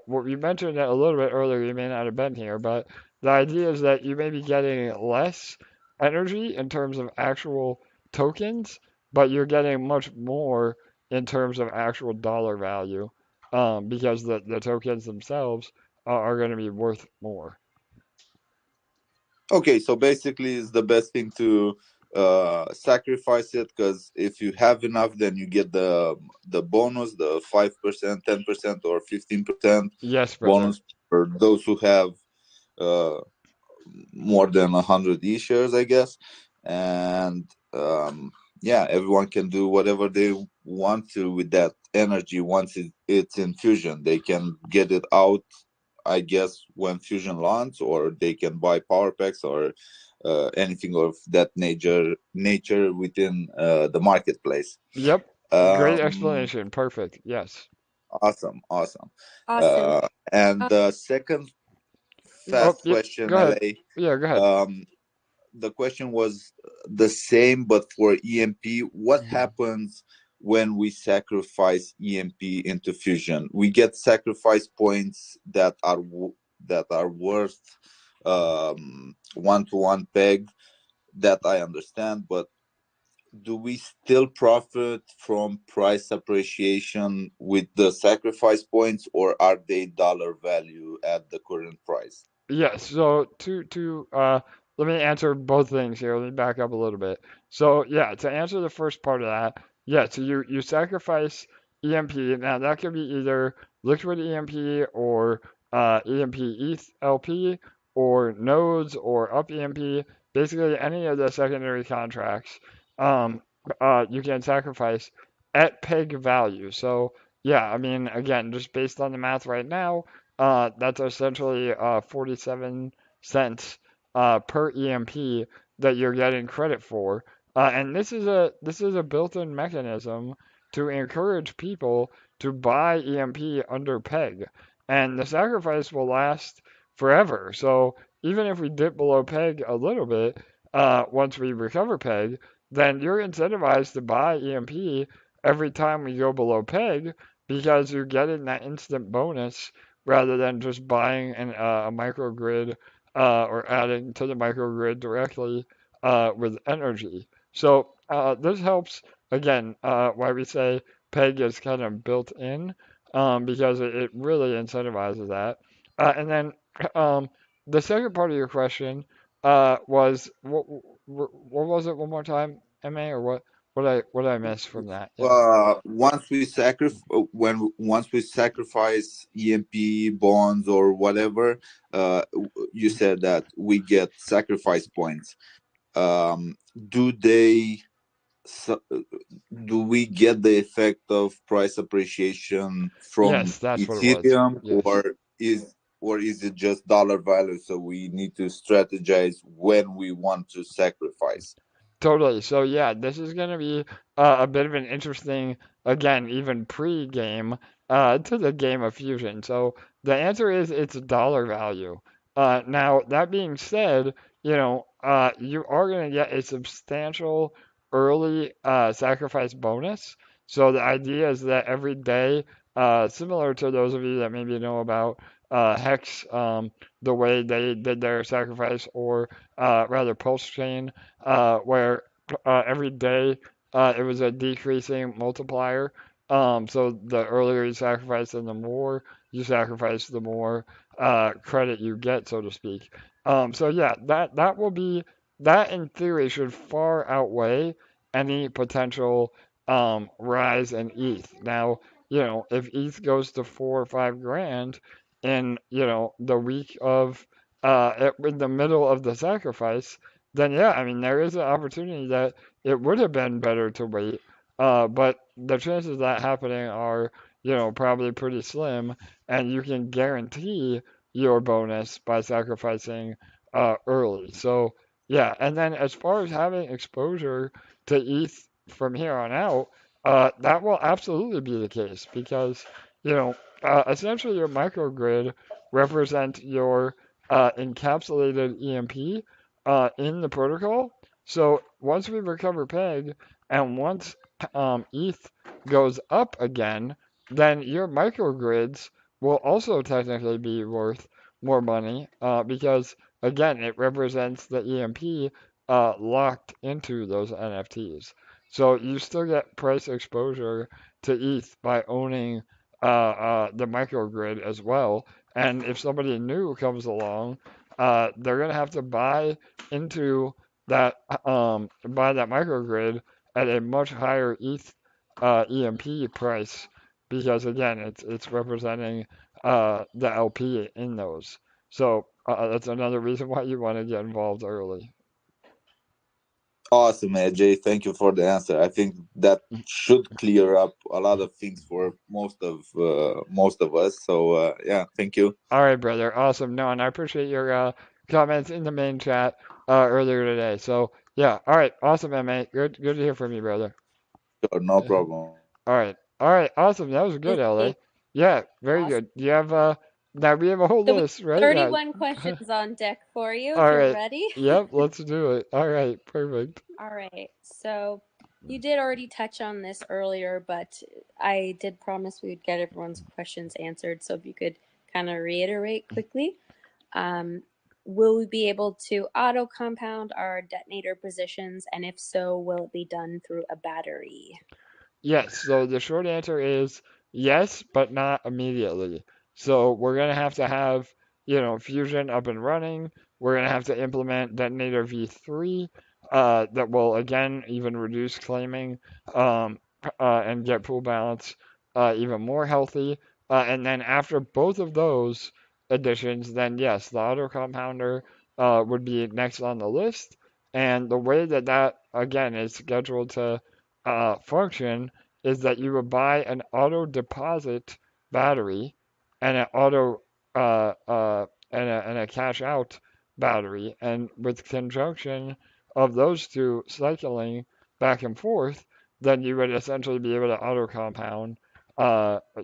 C: what you mentioned it a little bit earlier, you may not have been here, but the idea is that you may be getting less energy in terms of actual tokens, but you're getting much more in terms of actual dollar value because the tokens themselves are going to be worth more.
E: Okay, so basically, it's the best thing to sacrifice it, because if you have enough, then you get the bonus, the 5%, 10%, or 15%
C: Yes, brother.
E: bonus for those who have more than 100 e-shares, I guess. And yeah, everyone can do whatever they want to with that energy once it's in Fusion. They can get it out, I guess, when Fusion launches, or they can buy power packs or anything of that nature within the marketplace.
C: Yep. Great
E: Um,
C: explanation. Perfect. Yes.
E: awesome.
D: Awesome.
E: And the second
C: Oh,
E: fast
C: yep.
E: question,
C: Go ahead.
E: LA.
C: Yeah, go ahead.
E: The question was the same, but for EMP. What happens when we sacrifice EMP into Fusion? We get sacrifice points that are worth 1-to-1 peg. That I understand, but do we still profit from price appreciation with the sacrifice points, or are they dollar value at the current price?
C: Yes, so let me answer both things here. Let me back up a little bit. So yeah, to answer the first part of that, yeah, so you sacrifice EMP. Now that could be either liquid EMP or EMP ETH LP or nodes or upEMP, basically any of the secondary contracts. Um, you can sacrifice at peg value. So yeah, I mean again, just based on the math right now. That's essentially 47 cents per EMP that you're getting credit for. And this is a built-in mechanism to encourage people to buy EMP under peg. And the sacrifice will last forever. So even if we dip below peg a little bit, once we recover peg, then you're incentivized to buy EMP every time we go below peg because you're getting that instant bonus rather than just buying a microgrid or adding to the microgrid directly with energy. So this helps, again, why we say PEG is kind of built in because it really incentivizes that. And then the second part of your question was what was it one more time, MA, or what I missed from that? Yeah.
E: Once we sacrifice EMP bonds or whatever, you said that we get sacrifice points. Do they so, do we get the effect of price appreciation from
C: Yes, that's what it was.
E: Ethereum,
C: Yes.
E: or is or is it just dollar value? So we need to strategize when we want to sacrifice.
C: Totally. So yeah, this is going to be a bit of an interesting, again, even pre-game to the game of Fusion. So the answer is it's dollar value. Now that being said, you are going to get a substantial early sacrifice bonus. So the idea is that every day, similar to those of you that maybe know about Hex, the way they did their sacrifice, or rather Pulse Chain where every day it was a decreasing multiplier. So the earlier you sacrifice and the more you sacrifice, the more credit you get, so to speak. So yeah, that will be that in theory should far outweigh any potential rise in ETH. Now, if ETH goes to 4 or 5 grand in the week of in the middle of the sacrifice, then yeah, I mean, there is an opportunity that it would have been better to wait. But the chances of that happening are, probably pretty slim, and you can guarantee your bonus by sacrificing early. So yeah, and then as far as having exposure to ETH from here on out, that will absolutely be the case because, essentially your microgrid represents your encapsulated EMP in the protocol. So once we recover PEG and once ETH goes up again, then your microgrids will also technically be worth more money because, again, it represents the EMP locked into those NFTs. So you still get price exposure to ETH by owning the microgrid as well. And if somebody new comes along, they're going to have to buy into that buy that microgrid at a much higher EMP price because again it's representing the LP in those. So that's another reason why you want to get involved early.
E: Awesome, AJ. Thank you for the answer. I think that should clear up a lot of things for most of us. So yeah, thank you.
C: All right, brother. Awesome. No, and I appreciate your comments in the main chat earlier today. So yeah. All right. Awesome, MA. Good to hear from you, brother.
E: Sure, no problem.
C: All right. All right. Awesome. That was good,
D: Thank you.
C: LA. Yeah, very
D: Awesome.
C: good. You have now we have a whole
D: So we
C: list,
D: have
C: right? Yeah.
D: 31 questions on deck for you if
C: All
D: you're
C: right.
D: ready.
C: Yep, let's do it. All right. Perfect.
D: All right. So you did already touch on this earlier, but I did promise we would get everyone's questions answered. So if you could kind of reiterate quickly. Will we be able to auto compound our detonator positions? And if so, will it be done through a battery?
C: Yes, so the short answer is yes, but not immediately. So we're going to have, Fusion up and running. We're going to have to implement Detonator v3 that will, again, even reduce claiming and get pool balance even more healthy. And then after both of those additions, then yes, the auto compounder would be next on the list. And the way that, again, is scheduled to function is that you would buy an auto deposit battery and an auto and a cash out battery, and with conjunction of those two cycling back and forth, then you would essentially be able to auto compound,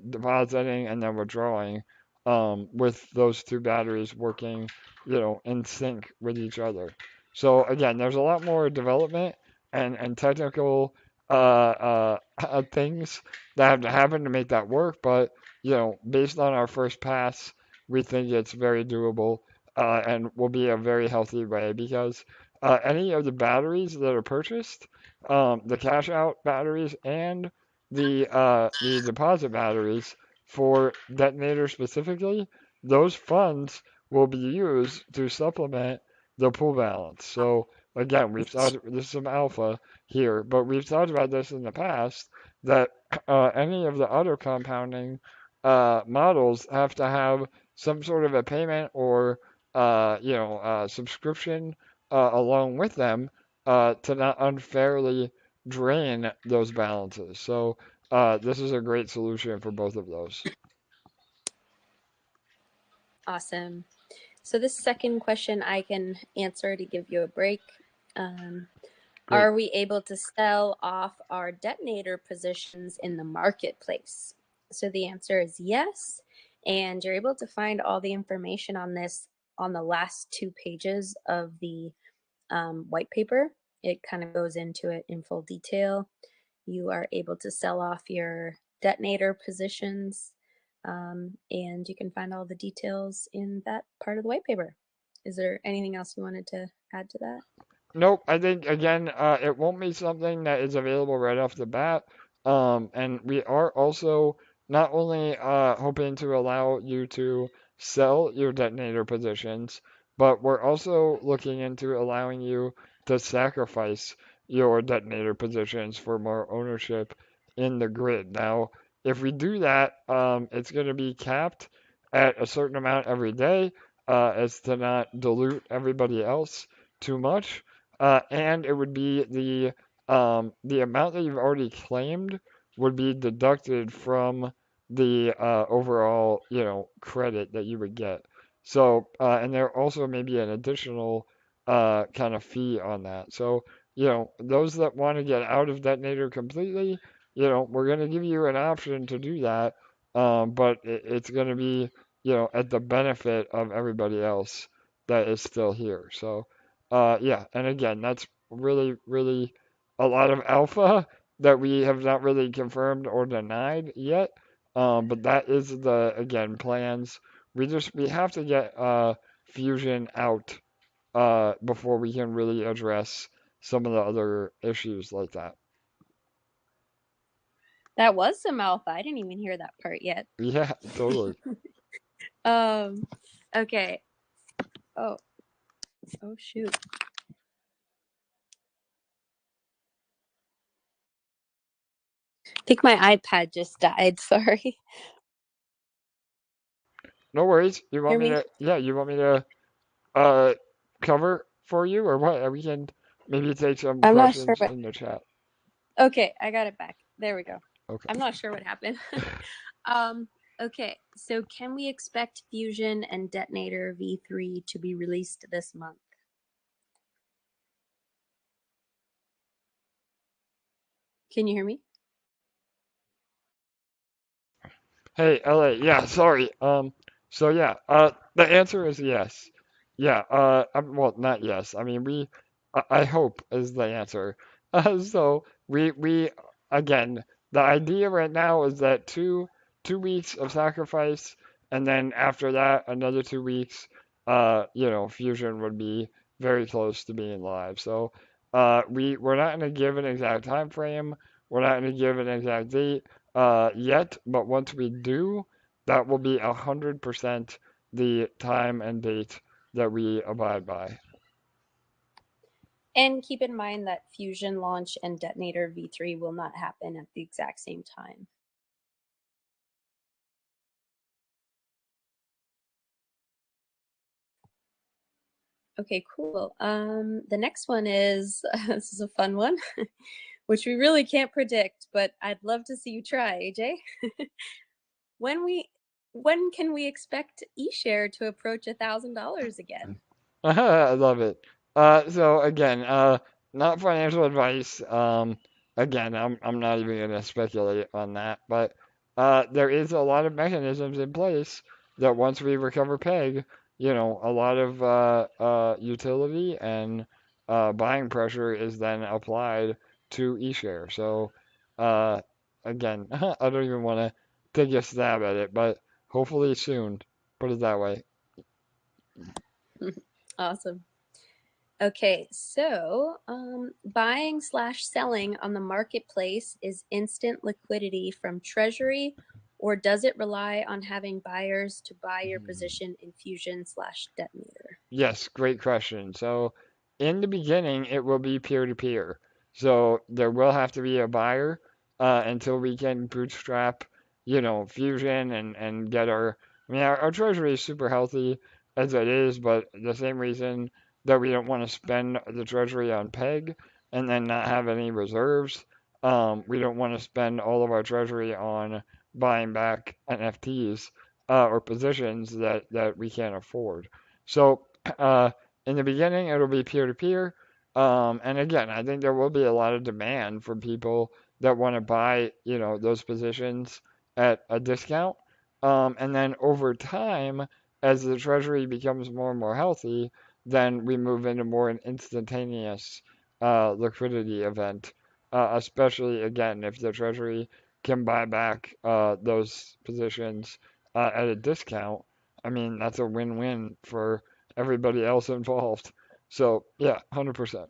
C: depositing and then withdrawing, with those two batteries working, in sync with each other. So again, there's a lot more development and technical things that have to happen to make that work. But based on our first pass, we think it's very doable and will be a very healthy way because any of the batteries that are purchased, the cash out batteries and the deposit batteries for detonator specifically, those funds will be used to supplement the pool balance. So again, we've thought this is some alpha here, but we've talked about this in the past that any of the auto compounding models have to have some sort of a payment or subscription along with them to not unfairly drain those balances. So this is a great solution for both of those.
D: Awesome. So this second question I can answer to give you a break. Are we able to sell off our detonator positions in the marketplace? So the answer is yes. And you're able to find all the information on this on the last 2 pages of the white paper. It kind of goes into it in full detail. You are able to sell off your detonator positions, and you can find all the details in that part of the white paper. Is there anything else you wanted to add to that?
C: Nope, I think again, it won't be something that is available right off the bat. And we are also not only hoping to allow you to sell your detonator positions, but we're also looking into allowing you to sacrifice your detonator positions for more ownership in the grid. Now, if we do that, it's going to be capped at a certain amount every day, as to not dilute everybody else too much. And it would be the amount that you've already claimed would be deducted from the overall, credit that you would get. So, and there also may be an additional kind of fee on that. So, those that want to get out of detonator completely, we're going to give you an option to do that, but it's going to be, at the benefit of everybody else that is still here. So. Yeah, and again, that's really, really a lot of alpha that we have not really confirmed or denied yet. But that is the, again, plans. We have to get Fusion out before we can really address some of the other issues like that.
D: That was some alpha. I didn't even hear that part yet.
C: Yeah, totally.
D: Okay. Oh shoot. I think my iPad just died. Sorry.
C: No worries. You want
D: Hear
C: me
D: me?
C: to, yeah, you want me to cover for you or what? We can maybe take some
D: I'm not sure
C: questions
D: what.
C: in the chat.
D: Okay, I got it back. There we go.
C: Okay.
D: I'm not sure what happened. Okay, so can we expect Fusion and Detonator V3 to be released this month? Can you hear me?
C: Hey, LA, yeah, sorry. So yeah, the answer is yes. Yeah, well, not yes. I mean, I hope is the answer. So we, again, the idea right now is that two weeks of sacrifice, and then after that, another 2 weeks, Fusion would be very close to being live. So, we're not going to give an exact time frame. We're not going to give an exact date yet, but once we do, that will be 100% the time and date that we abide by.
D: And keep in mind that Fusion launch and Detonator V3 will not happen at the exact same time. Okay, cool. The next one is, this is a fun one, which we really can't predict, but I'd love to see you try, AJ. When can we expect eShare to approach $1,000 again?
C: I love it. So again, not financial advice. Again, I'm not even gonna speculate on that, but there is a lot of mechanisms in place that once we recover PEG, a lot of utility and buying pressure is then applied to eShare. So again, I don't even want to take a stab at it, but hopefully soon. Put it that way.
D: Awesome. Okay, so buying/selling on the marketplace is instant liquidity from Treasury, or does it rely on having buyers to buy your position in Fusion/Detonator?
C: Yes, great question. So, in the beginning, it will be peer-to-peer. So, there will have to be a buyer until we can bootstrap, Fusion and get our treasury is super healthy as it is, but the same reason that we don't want to spend the treasury on PEG and then not have any reserves, we don't want to spend all of our treasury on buying back NFTs or positions that we can't afford. So uh, in the beginning, it'll be peer-to-peer. And again, I think there will be a lot of demand from people that want to buy, those positions at a discount. And then over time, as the treasury becomes more and more healthy, then we move into more an instantaneous liquidity event, especially again if the treasury can buy back those positions at a discount. I mean, that's a win-win for everybody else involved. So yeah, 100%.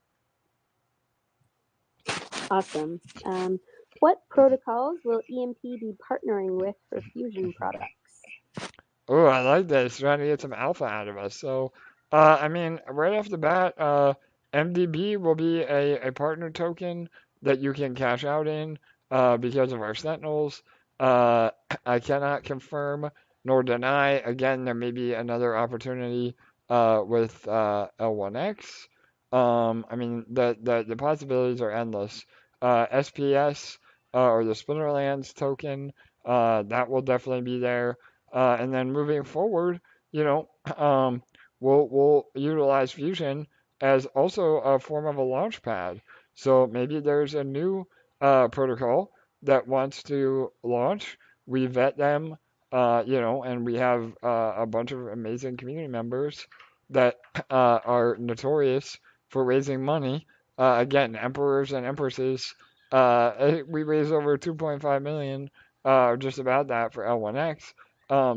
D: Awesome. What protocols will EMP be partnering with for Fusion products?
C: Oh, I like this. Trying to get some alpha out of us. So, I mean, right off the bat, MDB will be a partner token that you can cash out in because of our Sentinels. Uh, I cannot confirm nor deny. Again, there may be another opportunity with L1X. I mean, the possibilities are endless. SPS or the Spinnerlands token, that will definitely be there. And then moving forward, you know, um, we'll utilize Fusion as also a form of a launch pad. So maybe there's a new protocol that wants to launch. We vet them, and we have a bunch of amazing community members that are notorious for raising money. Again, emperors and empresses. We raised over 2.5 million, just about that for L1X.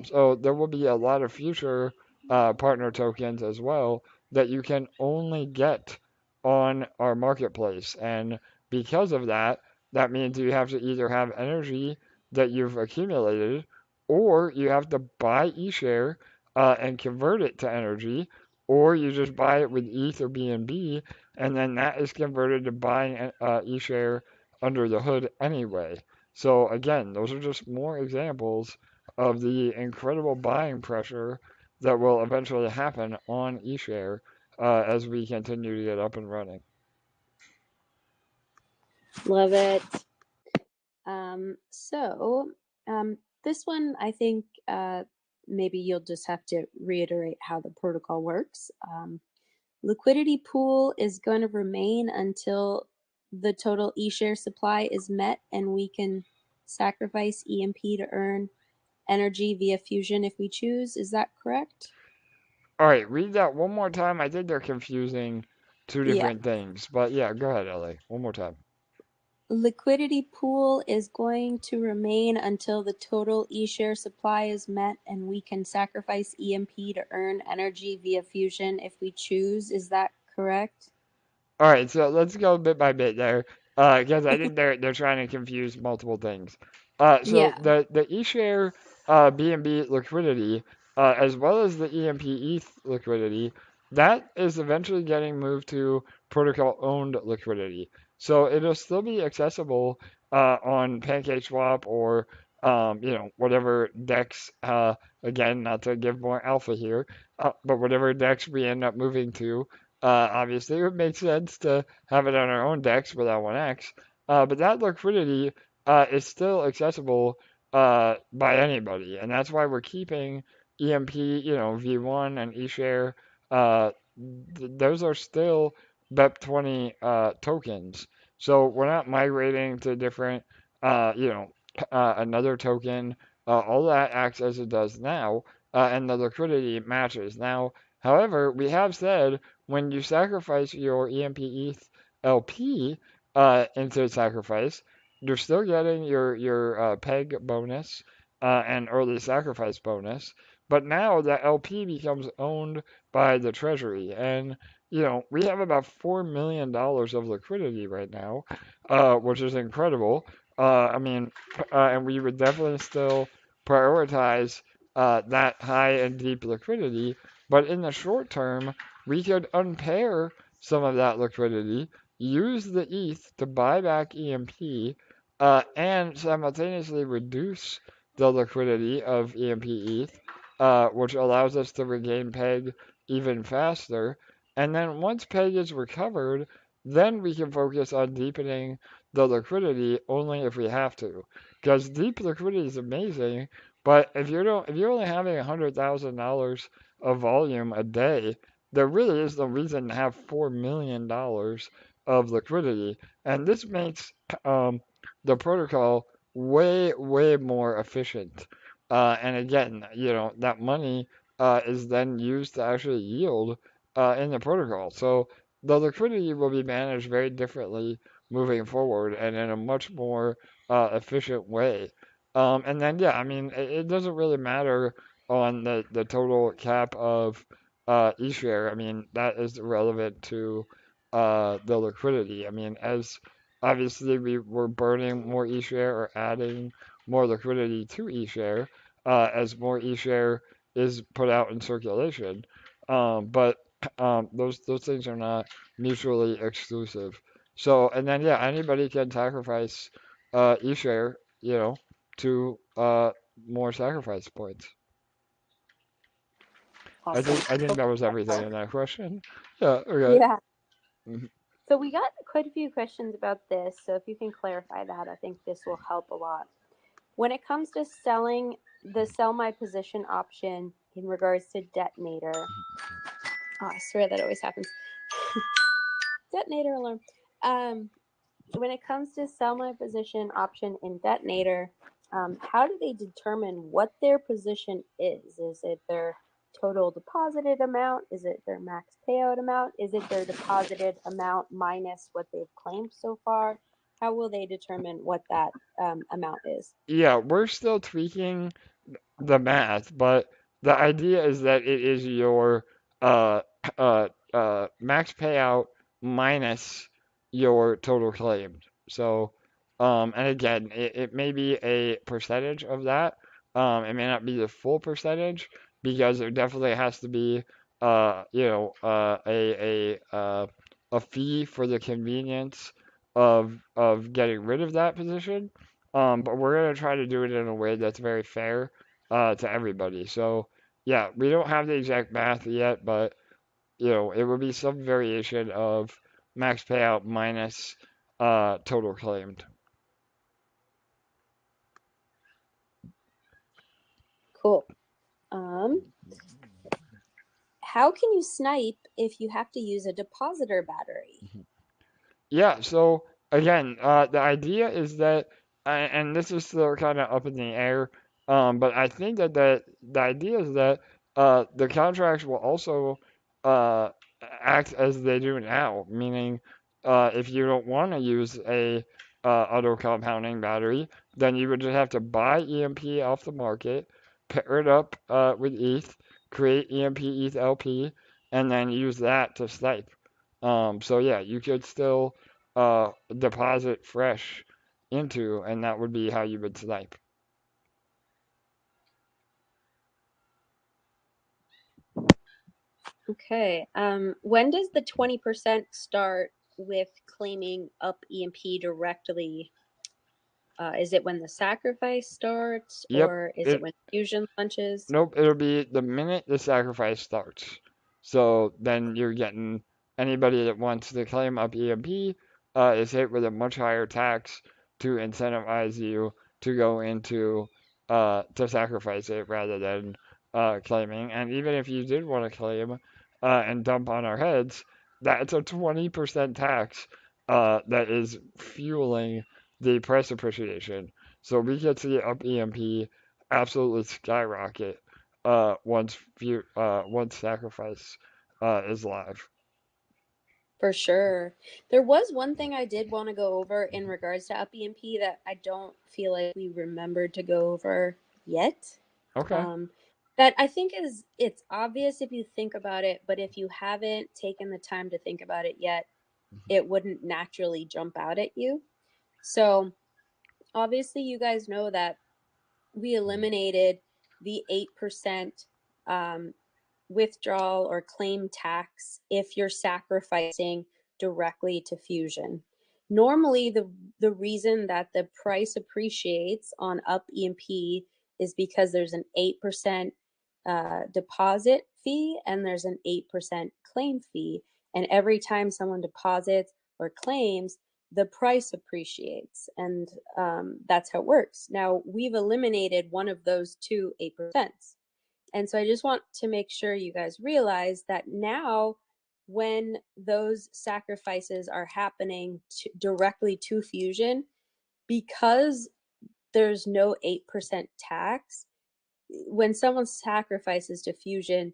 C: So there will be a lot of future partner tokens as well that you can only get on our marketplace. And because of that, that means you have to either have energy that you've accumulated, or you have to buy eShare and convert it to energy, or you just buy it with ETH or BNB, and then that is converted to buying eShare under the hood anyway. So again, those are just more examples of the incredible buying pressure that will eventually happen on eShare as we continue to get up and running.
D: Love it. This one, I think maybe you'll just have to reiterate how the protocol works. Liquidity pool is going to remain until the total eShare supply is met, and we can sacrifice EMP to earn energy via Fusion if we choose. Is that correct?
C: All right, read that one more time. I think they're confusing two
D: Yeah.
C: different things. But yeah, go ahead, Ellie. One more time.
D: Liquidity pool is going to remain until the total eShare supply is met, and we can sacrifice EMP to earn energy via Fusion if we choose. Is that correct?
C: All right, so let's go bit by bit there, because I think they're trying to confuse multiple things. So
D: Yeah.
C: the eShare BNB liquidity, as well as the EMP ETH liquidity, that is eventually getting moved to protocol owned liquidity. So it'll still be accessible on PancakeSwap or whatever DEX. Again, not to give more alpha here, but whatever DEX we end up moving to. Obviously, it would make sense to have it on our own DEX with L1X, but that liquidity is still accessible by anybody, and that's why we're keeping EMP, V1 and eShare. Those are still BEP20 tokens, so we're not migrating to different, another token. All that acts as it does now, and the liquidity matches. Now, however, we have said when you sacrifice your EMP ETH LP into sacrifice, you're still getting your peg bonus and early sacrifice bonus. But now that LP becomes owned by the treasury, and we have about $4 million of liquidity right now, which is incredible. I mean, and we would definitely still prioritize that high and deep liquidity. But in the short term, we could unpair some of that liquidity, use the ETH to buy back EMP, and simultaneously reduce the liquidity of EMP ETH, which allows us to regain PEG even faster. And then once PEG is recovered, then we can focus on deepening the liquidity only if we have to. Because deep liquidity is amazing, But if you're only having $100,000 of volume a day, there really is no reason to have $4 million of liquidity, and this makes the protocol way more efficient. And again, that money is then used to actually yield in the protocol. So the liquidity will be managed very differently moving forward and in a much more efficient way. And then, yeah, I mean, it doesn't really matter on the total cap of eShare. I mean, that is relevant to the liquidity. I mean, as obviously we were burning more eShare or adding more liquidity to eShare, as more eShare is put out in circulation. But those things are not mutually exclusive. So, and then yeah, anybody can sacrifice eShare, to more sacrifice points. I
D: Awesome.
C: think that was everything in that question. Yeah, okay.
D: Yeah.
C: Mhm.
D: So we got quite a few questions about this. So if you can clarify that, I think this will help a lot. When it comes to selling the sell my position option in regards to Detonator, oh, I swear that always happens. Detonator alarm. When it comes to sell my position option in Detonator, how do they determine what their position is? Is it their total deposited amount? Is it their max payout amount? Is it their deposited amount minus what they've claimed so far? How will they determine what that amount is?
C: Yeah, we're still tweaking the math, but the idea is that it is your uh, max payout minus your total claimed. So, and again, it may be a percentage of that. It may not be the full percentage because there definitely has to be, a fee for the convenience of getting rid of that position. But we're gonna try to do it in a way that's very fair to everybody. So yeah, we don't have the exact math yet, but it would be some variation of max payout minus total claimed.
D: Cool. How can you snipe if you have to use a depositor battery?
C: Yeah, so again, the idea is that, and this is still kind of up in the air, but I think that the idea is that the contracts will also uh, act as they do now, meaning if you don't want to use a auto compounding battery, then you would just have to buy EMP off the market, pair it up with ETH, create EMP ETH LP, and then use that to snipe. So yeah, you could still deposit fresh into, and that would be how you would snipe.
D: Okay. When does the 20% start with claiming upEMP directly? Is it when the sacrifice starts,
C: Yep.
D: or is it when Fusion launches?
C: Nope. It'll be the minute the sacrifice starts. So then you're getting anybody that wants to claim up EMP is hit with a much higher tax to incentivize you to go into to sacrifice it rather than claiming. And even if you did want to claim and dump on our heads, that's a 20% tax that is fueling the price appreciation. So we get to the up EMP absolutely skyrocket once sacrifice is live.
D: For sure. There was one thing I did want to go over in regards to upEMP that I don't feel like we remembered to go over yet.
C: Okay.
D: That I think it's obvious if you think about it, but if you haven't taken the time to think about it yet, it wouldn't naturally jump out at you. So obviously you guys know that we eliminated the 8% withdrawal or claim tax if you're sacrificing directly to Fusion. Normally, the reason that the price appreciates on upEMP is because there's an 8% deposit fee and there's an 8% claim fee. And every time someone deposits or claims, the price appreciates, and that's how it works. Now, we've eliminated one of those two 8%. And so I just want to make sure you guys realize that now when those sacrifices are happening directly to Fusion, because there's no 8% tax, when someone sacrifices to Fusion,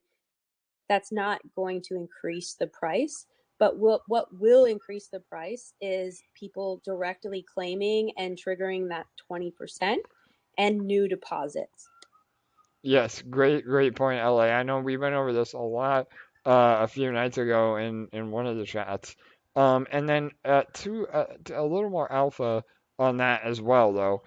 D: that's not going to increase the price. But what will increase the price is people directly claiming and triggering that 20% and new deposits.
C: Yes, great point, LA. I know we went over this a lot a few nights ago in one of the chats. And then a little more alpha on that as well, though.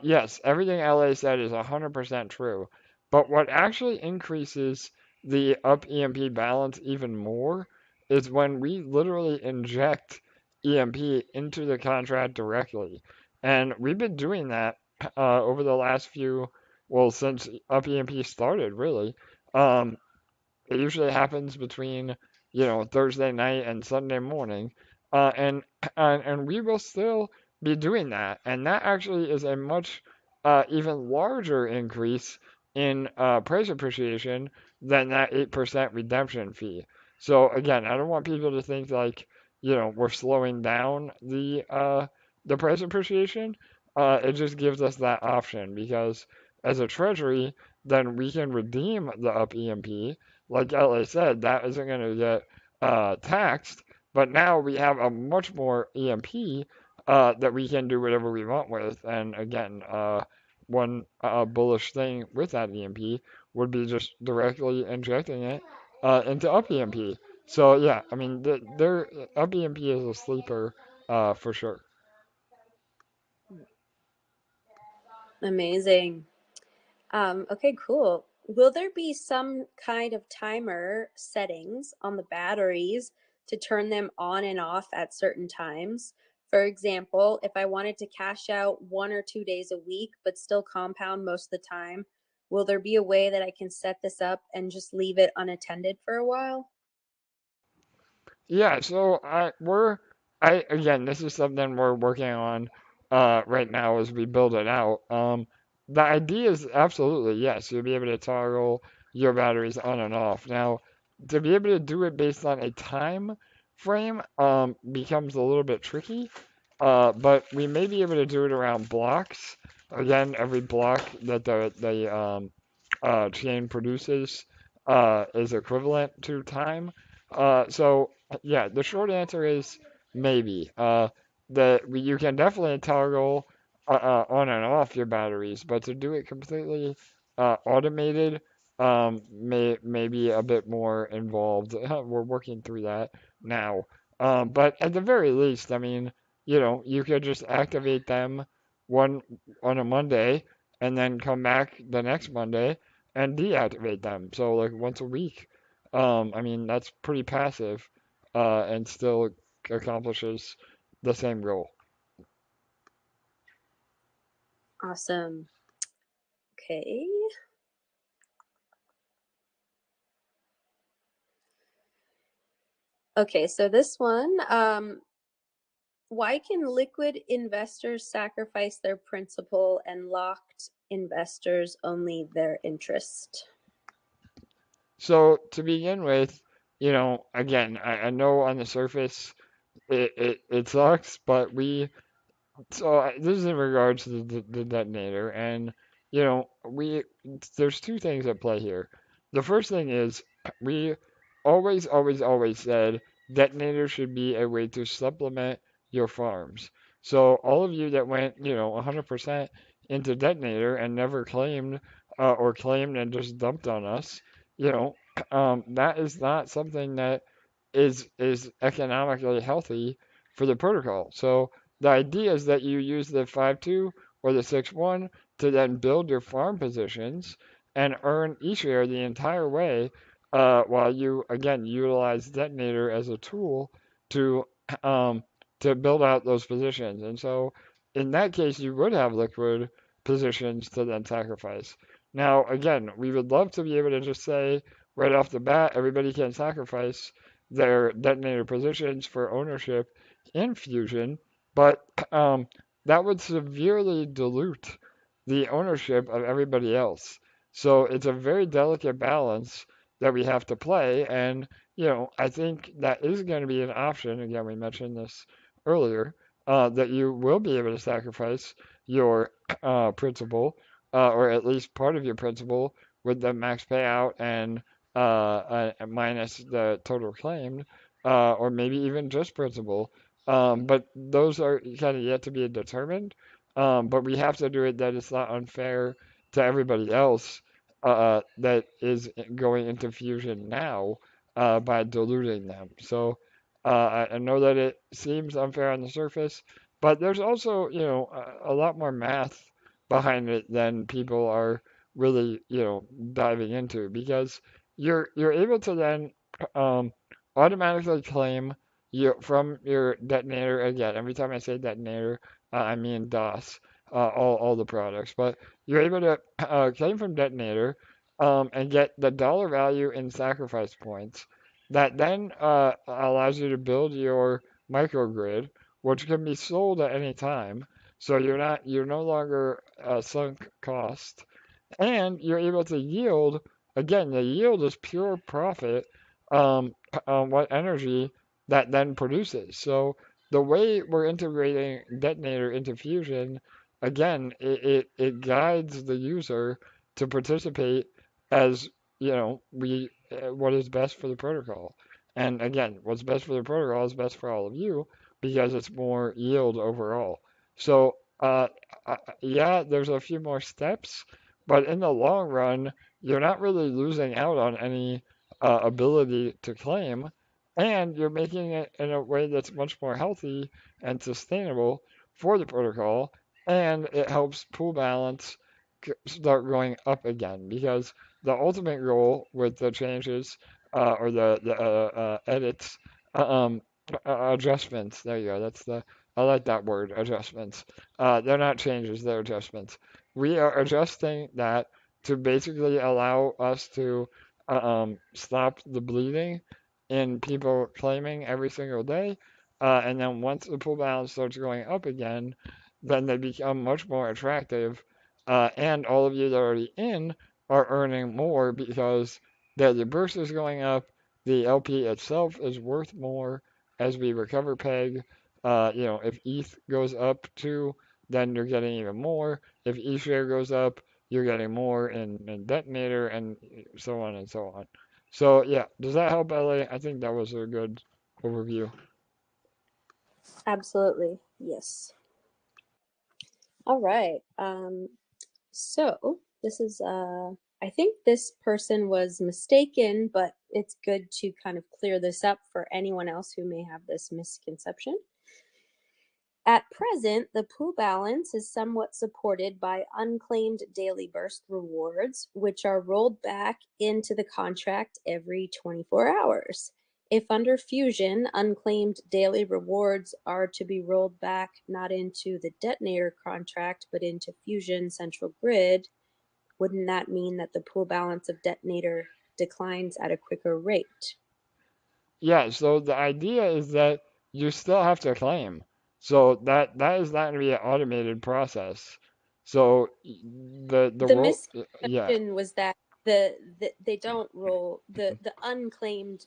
C: Yes, everything LA said is 100% true. But what actually increases the upEMP balance even more is when we literally inject EMP into the contract directly. And we've been doing that over the last few, well, since upEMP started, really. Um, it usually happens between, Thursday night and Sunday morning, and we will still be doing that. And that actually is a much even larger increase in price appreciation than that 8% redemption fee. So again, I don't want people to think like, we're slowing down the price appreciation. It just gives us that option because as a treasury, then we can redeem the upEMP like LA said, that isn't going to get taxed. But now we have a much more EMP that we can do whatever we want with. And again, one bullish thing with that EMP would be just directly injecting it into upEMP. So yeah, I mean, their upEMP is a sleeper for sure.
D: Amazing. Okay, cool. Will there be some kind of timer settings on the batteries to turn them on and off at certain times? For example, if I wanted to cash out 1 or 2 days a week, but still compound most of the time, will there be a way that I can set this up and just leave it unattended for a while?
C: Yeah, so again, this is something we're working on right now as we build it out. The idea is absolutely yes, you'll be able to toggle your batteries on and off. Now, to be able to do it based on a time frame becomes a little bit tricky, but we may be able to do it around blocks. Again, every block that the chain produces is equivalent to time. So yeah, the short answer is maybe. You can definitely toggle on and off your batteries, but to do it completely automated may be a bit more involved. We're working through that now. But at the very least, I mean, you could just activate them one on a Monday and then come back the next Monday and deactivate them. So like once a week. I mean, that's pretty passive, and still accomplishes the same goal.
D: Awesome. Okay. Okay, so this one, why can liquid investors sacrifice their principal and locked investors only their interest?
C: So to begin with, again, I know on the surface it sucks, but this is in regards to the detonator, and there's two things at play here. The first thing is we always said detonators should be a way to supplement your farms. So all of you that went 100% into detonator and never claimed or claimed and just dumped on us, that is not something that is economically healthy for the protocol. So the idea is that you use the 5.2 or the 6.1 to then build your farm positions and earn Eshare the entire way while you, again, utilize Detonator as a tool to build out those positions. And so in that case, you would have liquid positions to then sacrifice. Now, again, we would love to be able to just say right off the bat, everybody can sacrifice their Detonator positions for ownership in Fusion. but that would severely dilute the ownership of everybody else. So it's a very delicate balance that we have to play. And, I think that is going to be an option. Again, we mentioned this earlier, that you will be able to sacrifice your principal, or at least part of your principal, with the max payout and minus the total claimed, or maybe even just principal. But those are kind of yet to be determined. But we have to do it that it's not unfair to everybody else that is going into Fusion now by diluting them. So I know that it seems unfair on the surface, but there's also, a lot more math behind it than people are really, diving into, because you're able to then um, automatically claim from your detonator. Again, every time I say detonator, I mean DAAS, all the products. But you're able to claim from detonator and get the dollar value in sacrifice points. That then allows you to build your microgrid, which can be sold at any time. So you're no longer sunk cost, and you're able to yield. Again, the yield is pure profit on what energy that then produces. So the way we're integrating detonator into Fusion, again, it guides the user to participate as, we what is best for the protocol. And again, what's best for the protocol is best for all of you, because it's more yield overall. So yeah, there's a few more steps, but in the long run, you're not really losing out on any ability to claim, and you're making it in a way that's much more healthy and sustainable for the protocol, and it helps pool balance start going up again, because the ultimate goal with the changes, or the edits, um, adjustments. There you go. I like that word, adjustments. They're not changes, they're adjustments. We are adjusting that to basically allow us to stop the bleeding in people claiming every single day. And then once the pool balance starts going up again, then they become much more attractive. And all of you that are already in are earning more, because the burst is going up, the LP itself is worth more as we recover peg. If ETH goes up too, then you're getting even more. If Eshare goes up, you're getting more in detonator, and so on and so on. So yeah, does that help, LA? I think that was a good overview.
D: Absolutely. Yes. All right. So this is, I think this person was mistaken, but it's good to kind of clear this up for anyone else who may have this misconception. At present, the pool balance is somewhat supported by unclaimed daily burst rewards, which are rolled back into the contract every 24 hours. If under Fusion, unclaimed daily rewards are to be rolled back not into the detonator contract, but into Fusion Central Grid, wouldn't that mean that the pool balance of detonator declines at a quicker rate?
C: Yeah, so the idea is that you still have to claim. So that is not going to be an automated process. So the
D: The
C: roll, yeah,
D: misconception was that they don't roll the unclaimed,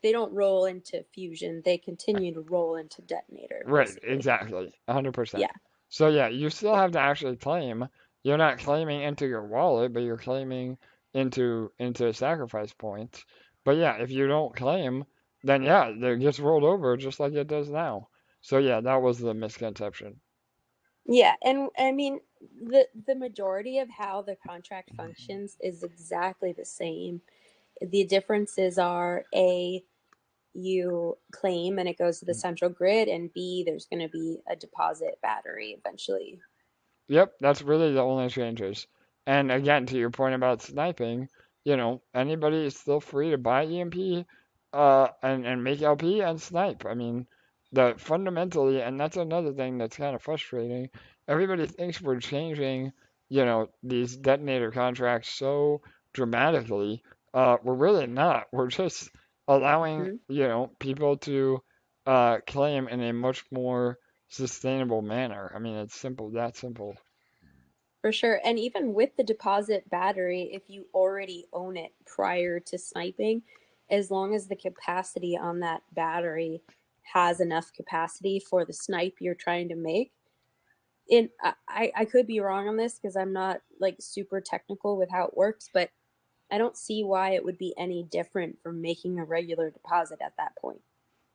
D: they don't roll into Fusion, they continue to roll into detonator,
C: right,
D: basically.
C: exactly, 100%.
D: Yeah.
C: So yeah, you still have to actually claim. You're not claiming into your wallet, but you're claiming into sacrifice points. But yeah, if you don't claim, then yeah, it gets rolled over just like it does now. So yeah, that was the misconception.
D: Yeah, and I mean the majority of how the contract functions is exactly the same. The differences are A, you claim and it goes to the central grid, and B, there's going to be a deposit battery eventually.
C: Yep, that's really the only changes. And again, to your point about sniping, anybody is still free to buy EMP and make LP and snipe. I mean, the fundamentally, and that's another thing that's kind of frustrating. Everybody thinks we're changing, these detonator contracts so dramatically. We're really not. We're just allowing,
D: Mhm.
C: people to claim in a much more sustainable manner. I mean, it's simple, that simple.
D: For sure. And even with the deposit battery, if you already own it prior to sniping, as long as the capacity on that battery has enough capacity for the snipe you're trying to make. I could be wrong on this because I'm not like super technical with how it works, but I don't see why it would be any different from making a regular deposit at that point.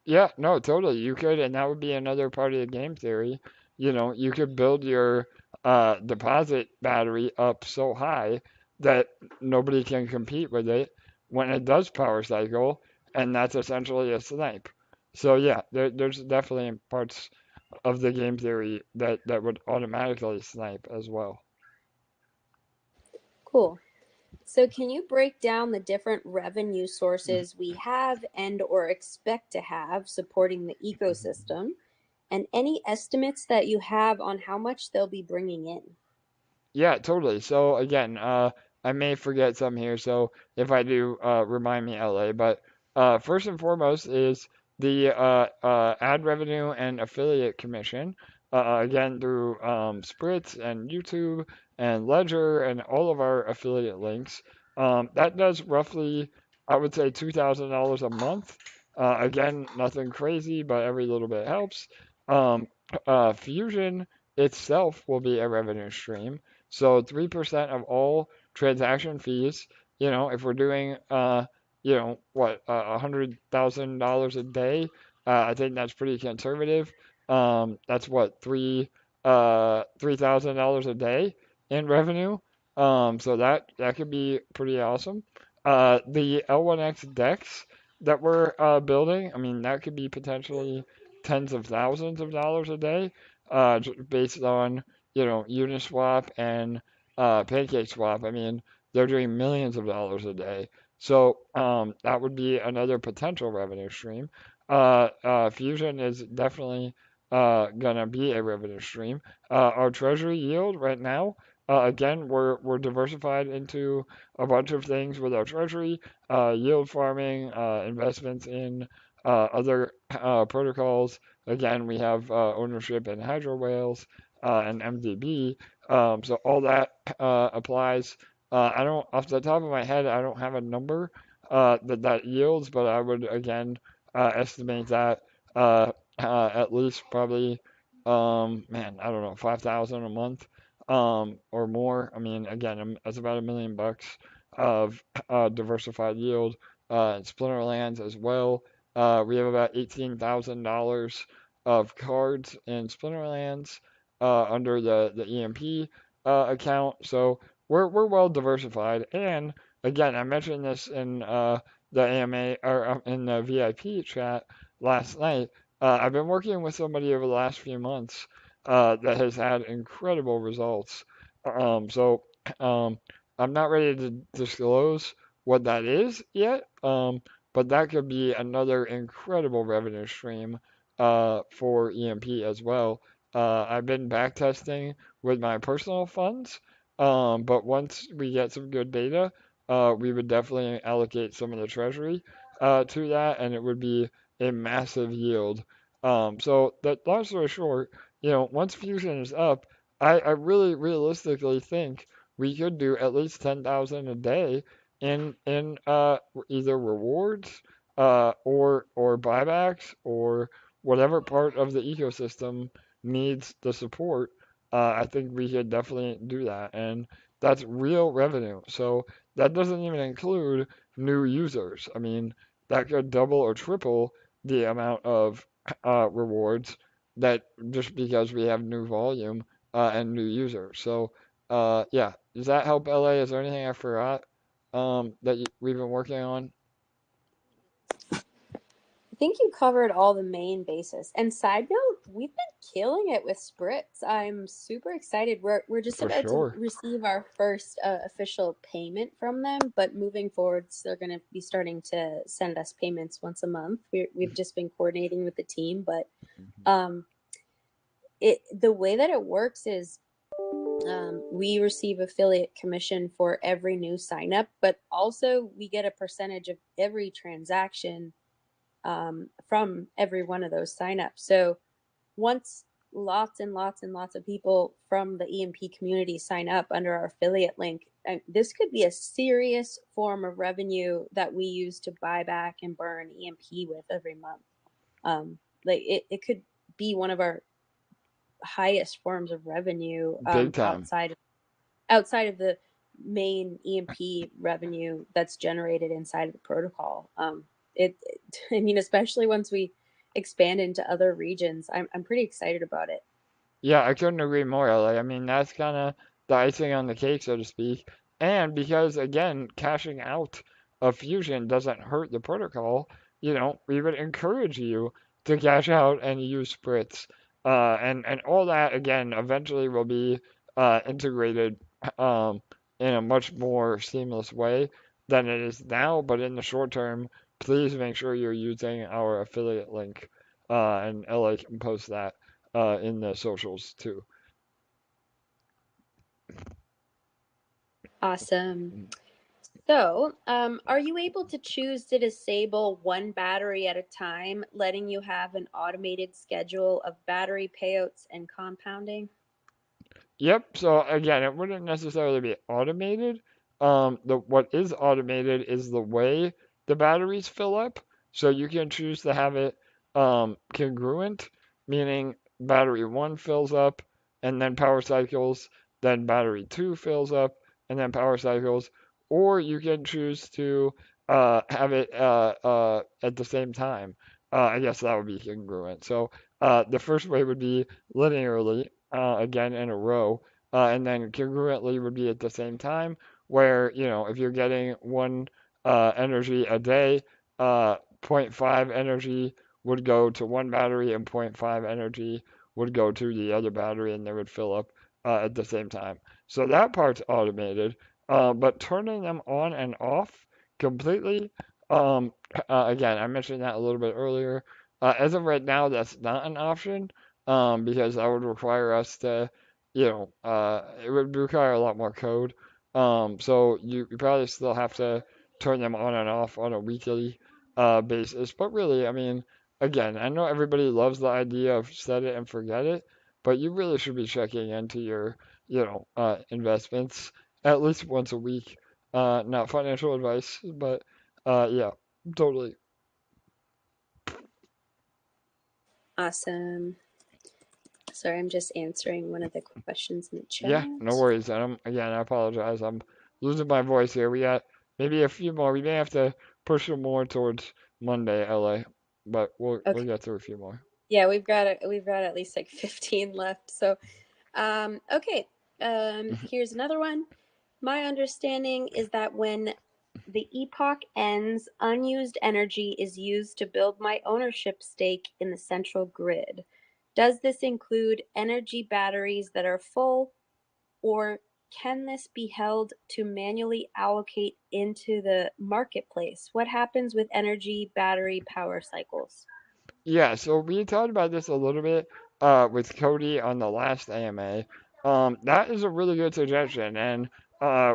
C: Yeah, no, totally. You could, and that would be another part of the game theory. You know, you could build your deposit battery up so high that nobody can compete with it when it does power cycle, and that's essentially a snipe. So yeah, there's definitely parts of the game theory that would automatically snipe as well.
D: Cool. So can you break down the different revenue sources we have and or expect to have supporting the ecosystem, and any estimates that you have on how much they'll be bringing in?
C: Yeah, totally. So again, I may forget some here, so if I do, remind me, LA. But first and foremost is the ad revenue and affiliate commission. Again, through Spritz and YouTube and Ledger and all of our affiliate links. That does roughly, I would say, $2,000 a month. Again, nothing crazy, but every little bit helps. Um, Fusion itself will be a revenue stream. So 3% of all transaction fees, you know, if we're doing, you know, what, $100,000 a day, I think that's pretty conservative. That's what, $3,000 a day in revenue. So that could be pretty awesome. The L1X DEX that we're building, I mean, that could be potentially tens of thousands of dollars a day, based on Uniswap and PancakeSwap. I mean, they're doing millions of dollars a day. So that would be another potential revenue stream. Fusion is definitely gonna be a revenue stream. Our treasury yield right now, again, we're diversified into a bunch of things with our treasury, yield farming, investments in other protocols. Again, we have ownership in Hydro Whales and MDB. So all that applies. I don't, off the top of my head, I don't have a number that yields, but I would again estimate that at least probably, man, I don't know, 5,000 a month or more. I mean, again, that's about $1 million of diversified yield. In Splinterlands as well. We have about $18,000 of cards in Splinterlands under the EMP account. So we're well diversified. And again, I mentioned this in the AMA or in the VIP chat last night. I've been working with somebody over the last few months that has had incredible results. So I'm not ready to disclose what that is yet, but that could be another incredible revenue stream for EMP as well. I've been back testing with my personal funds, but once we get some good data, we would definitely allocate some of the treasury to that, and it would be a massive yield. So that long story short, once Fusion is up, I really realistically think we could do at least 10,000 a day in either rewards or buybacks or whatever part of the ecosystem needs the support. I think we could definitely do that, and that's real revenue. So that doesn't even include new users. I mean, that could double or triple the amount of rewards that just because we have new volume and new users. So yeah, does that help, LA? Is there anything I forgot that we've been working on?
D: I think you covered all the main bases. And side note, we've been killing it with Spritz. I'm super excited. We're just
C: For
D: about to
C: sure.
D: receive our first official payment from them, but moving forwards, they're going to be starting to send us payments once a month. We've just been coordinating with the team, but the way that it works is we receive affiliate commission for every new sign up, but also we get a percentage of every transaction from every one of those signups. So once lots and lots and lots of people from the EMP community sign up under our affiliate link, this could be a serious form of revenue that we use to buy back and burn EMP with every month. Like it could be one of our highest forms of revenue outside of the main EMP revenue that's generated inside of the protocol. I mean, especially once we expand into other regions, I'm pretty excited about it.
C: Yeah, I couldn't agree more, LA. I mean, that's kind of the icing on the cake, so to speak. And because, again, cashing out of Fusion doesn't hurt the protocol, we would encourage you to cash out and use Spritz. And all that, again, eventually will be integrated in a much more seamless way than it is now. But in the short term, please make sure you're using our affiliate link, and LA can post that in the socials too.
D: Awesome. So, are you able to choose to disable one battery at a time, letting you have an automated schedule of battery payouts and compounding?
C: Yep. So again, it wouldn't necessarily be automated. What is automated is the way the batteries fill up. So you can choose to have it congruent, meaning battery one fills up and then power cycles, then battery two fills up and then power cycles, or you can choose to have it at the same time. I guess that would be congruent. So the first way would be linearly, again in a row, and then congruently would be at the same time, where, if you're getting one energy a day, zero point 0.5 energy would go to one battery and 0.5 energy would go to the other battery, and they would fill up at the same time. So that part's automated, but turning them on and off completely, again, I mentioned that a little bit earlier. As of right now, that's not an option, because that would require us to, it would require a lot more code. So you probably still have to turn them on and off on a weekly basis. But really, I mean, again, I know everybody loves the idea of set it and forget it, but you really should be checking into your, investments at least once a week. Not financial advice, but yeah, totally.
D: Awesome. Sorry, I'm just answering one of the questions in the chat.
C: Yeah, no worries. And again, I apologize. I'm losing my voice here. We got maybe a few more. We may have to push them more towards Monday, LA, but we'll get through a few more.
D: Yeah, we've got at least like 15 left. So, okay. Here's another one. My understanding is that when the epoch ends, unused energy is used to build my ownership stake in the central grid. Does this include energy batteries that are full, or can this be held to manually allocate into the marketplace? What happens with energy battery power cycles?
C: Yeah, so we talked about this a little bit with Cody on the last AMA. That is a really good suggestion, and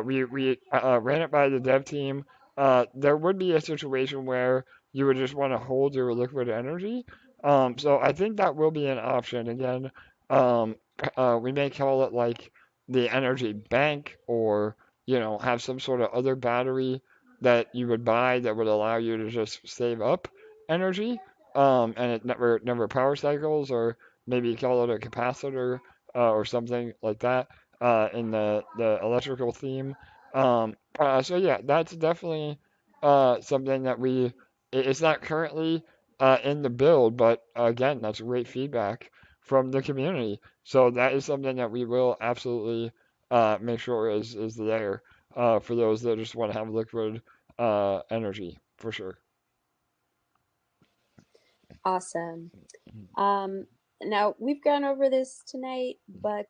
C: we ran it by the dev team. There would be a situation where you would just want to hold your liquid energy. So I think that will be an option. Again, we may call it like the energy bank, or have some sort of other battery that you would buy that would allow you to just save up energy, and it never power cycles, or maybe call it a capacitor, or something like that, in the electrical theme. So yeah, that's definitely something that it's not currently in the build, but again, that's great feedback from the community. So that is something that we will absolutely make sure is there for those that just want to have liquid energy, for sure.
D: Awesome. Now, we've gone over this tonight, but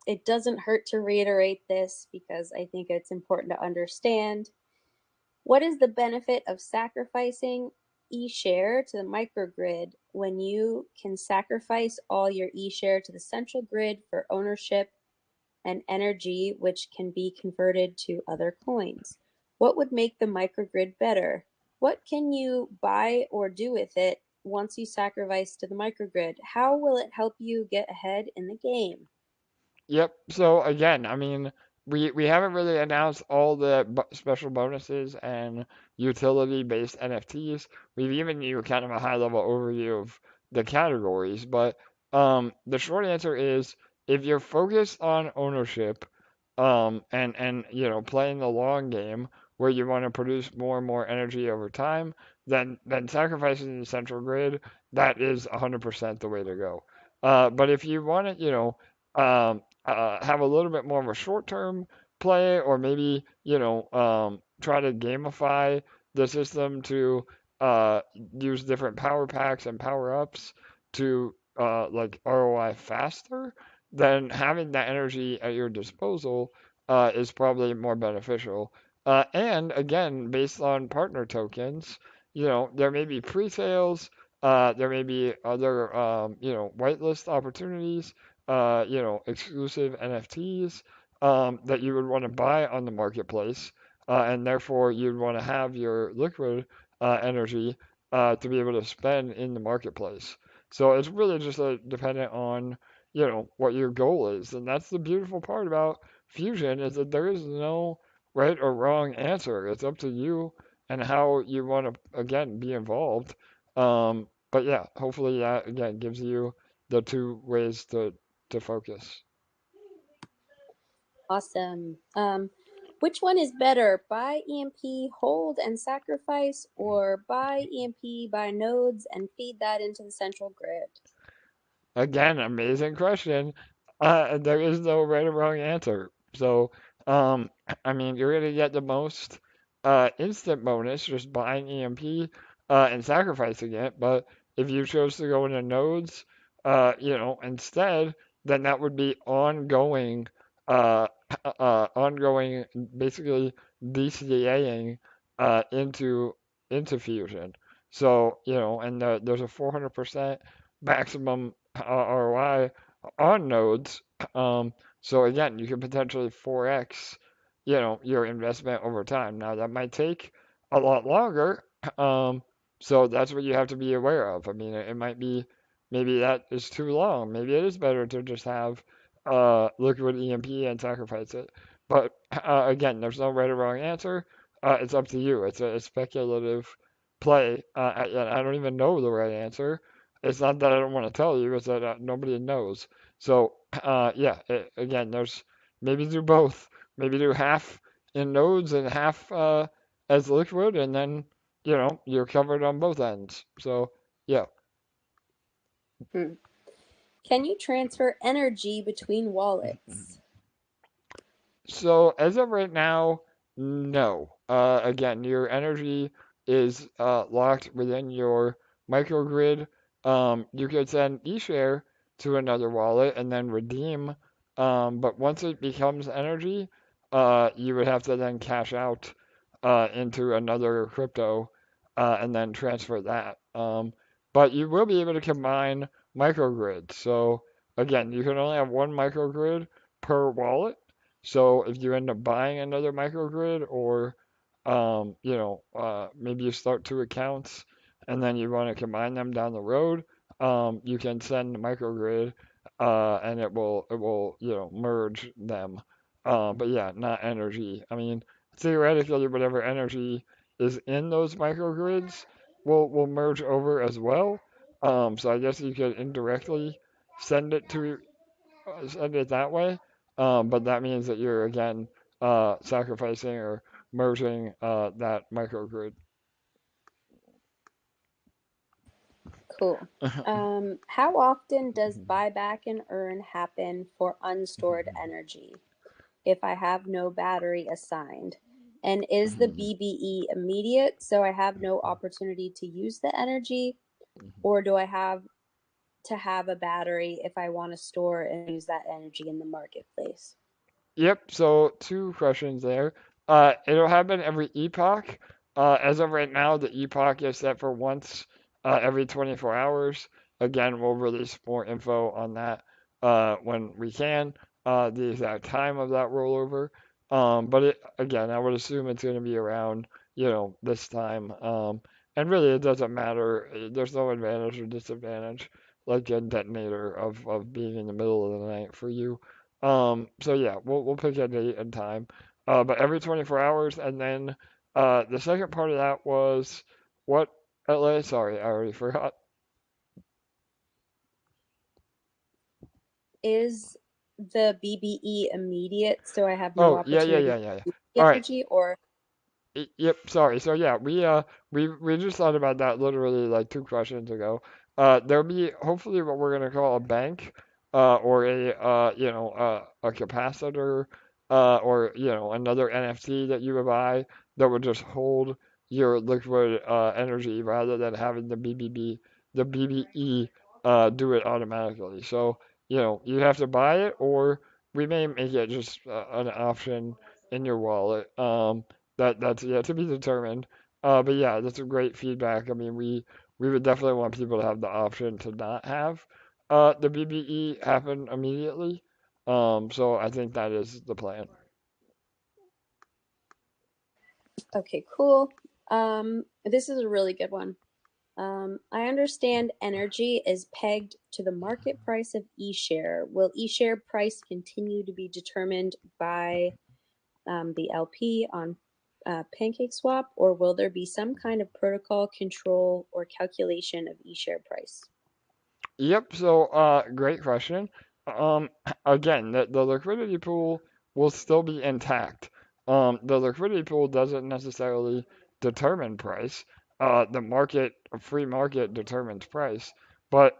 D: it doesn't hurt to reiterate this because I think it's important to understand. What is the benefit of sacrificing eShare to the microgrid when you can sacrifice all your eShare to the central grid for ownership and energy, which can be converted to other coins? What would make the microgrid better? What can you buy or do with it once you sacrifice to the microgrid, how will it help you get ahead in the game?
C: Yep. So again, I mean, we haven't really announced all the special bonuses and utility-based NFTs. We've given you kind of a high-level overview of the categories, but the short answer is if you're focused on ownership, and playing the long game where you want to produce more and more energy over time, then sacrificing the central grid, that is 100% the way to go. But if you want to, have a little bit more of a short-term play, or maybe, try to gamify the system to use different power packs and power-ups to like ROI faster, then having that energy at your disposal is probably more beneficial. And again, based on partner tokens, there may be pre-sales, there may be other, whitelist opportunities, exclusive NFTs that you would want to buy on the marketplace, and therefore you'd want to have your liquid energy to be able to spend in the marketplace. So it's really just dependent on what your goal is. And that's the beautiful part about Fusion is that there is no right or wrong answer. It's up to you and how you want to, again, be involved. But yeah, hopefully that, again, gives you the two ways to focus.
D: Awesome. Which one is better, buy EMP, hold and sacrifice, or buy EMP, buy nodes and feed that into the central grid?
C: Again, amazing question. There is no right or wrong answer. So, I mean, you're gonna get the most instant bonus just buying EMP and sacrificing it. But if you chose to go into nodes, instead, then that would be ongoing, uh, ongoing, basically DCAing into Fusion. So, and there's a 400% maximum ROI on nodes. So again, you can potentially 4x, your investment over time. Now that might take a lot longer. So that's what you have to be aware of. I mean, it might be maybe that is too long. Maybe it is better to just have liquid EMP and sacrifice it. But again, there's no right or wrong answer. It's up to you. It's a speculative play. I don't even know the right answer. It's not that I don't want to tell you, it's that nobody knows. So, yeah, again, there's maybe do both. Maybe do half in nodes and half as liquid, and then, you're covered on both ends. So, yeah.
D: Can you transfer energy between wallets?
C: So, as of right now, no. Again, your energy is locked within your microgrid. You could send eShare to another wallet and then redeem. But once it becomes energy, you would have to then cash out into another crypto and then transfer that. But you will be able to combine microgrids. So again, you can only have one microgrid per wallet. So if you end up buying another microgrid, or maybe you start two accounts and then you want to combine them down the road, you can send the microgrid and it will merge them. But yeah, not energy. I mean, theoretically, whatever energy is in those microgrids will merge over as well. So I guess you could indirectly send it to send it that way. But that means that you're again sacrificing or merging that microgrid.
D: Cool. How often does buyback and earn happen for unstored energy if I have no battery assigned? And is the BBE immediate, so I have no opportunity to use the energy, or do I have to have a battery if I want to store and use that energy in the marketplace?
C: Yep, so two questions there. It'll happen every epoch. As of right now, the epoch is set for once every 24 hours. Again, we'll release more info on that when we can, the exact time of that rollover. But again, I would assume it's going to be around, this time. And really, it doesn't matter. There's no advantage or disadvantage like a detonator of being in the middle of the night for you. So yeah, we'll pick a date and time. But every 24 hours, and then the second part of that was what, LA? Sorry, I already forgot.
D: Is the BBE immediate, so I have no
C: Oh, yeah, yeah,
D: opportunity
C: yeah, yeah, yeah.
D: to use the
C: All right.
D: energy, or
C: Yep, sorry. So yeah, we just thought about that literally like 2 questions ago. There'll be hopefully what we're gonna call a bank, or a capacitor, or another NFT that you would buy that would just hold your liquid energy rather than having the BBE do it automatically. So you have to buy it, or we may make it just an option in your wallet. That's yet to be determined. But yeah, that's a great feedback. I mean, we would definitely want people to have the option to not have the BBE happen immediately. So I think that is the plan.
D: okay, cool. This is a really good one. I understand energy is pegged to the market price of eShare. Will eShare price continue to be determined by the LP on PancakeSwap, or will there be some kind of protocol control or calculation of eShare price?
C: Yep, so great question. Um, Again, the liquidity pool will still be intact. The liquidity pool doesn't necessarily determine price. The market, free market determines price. But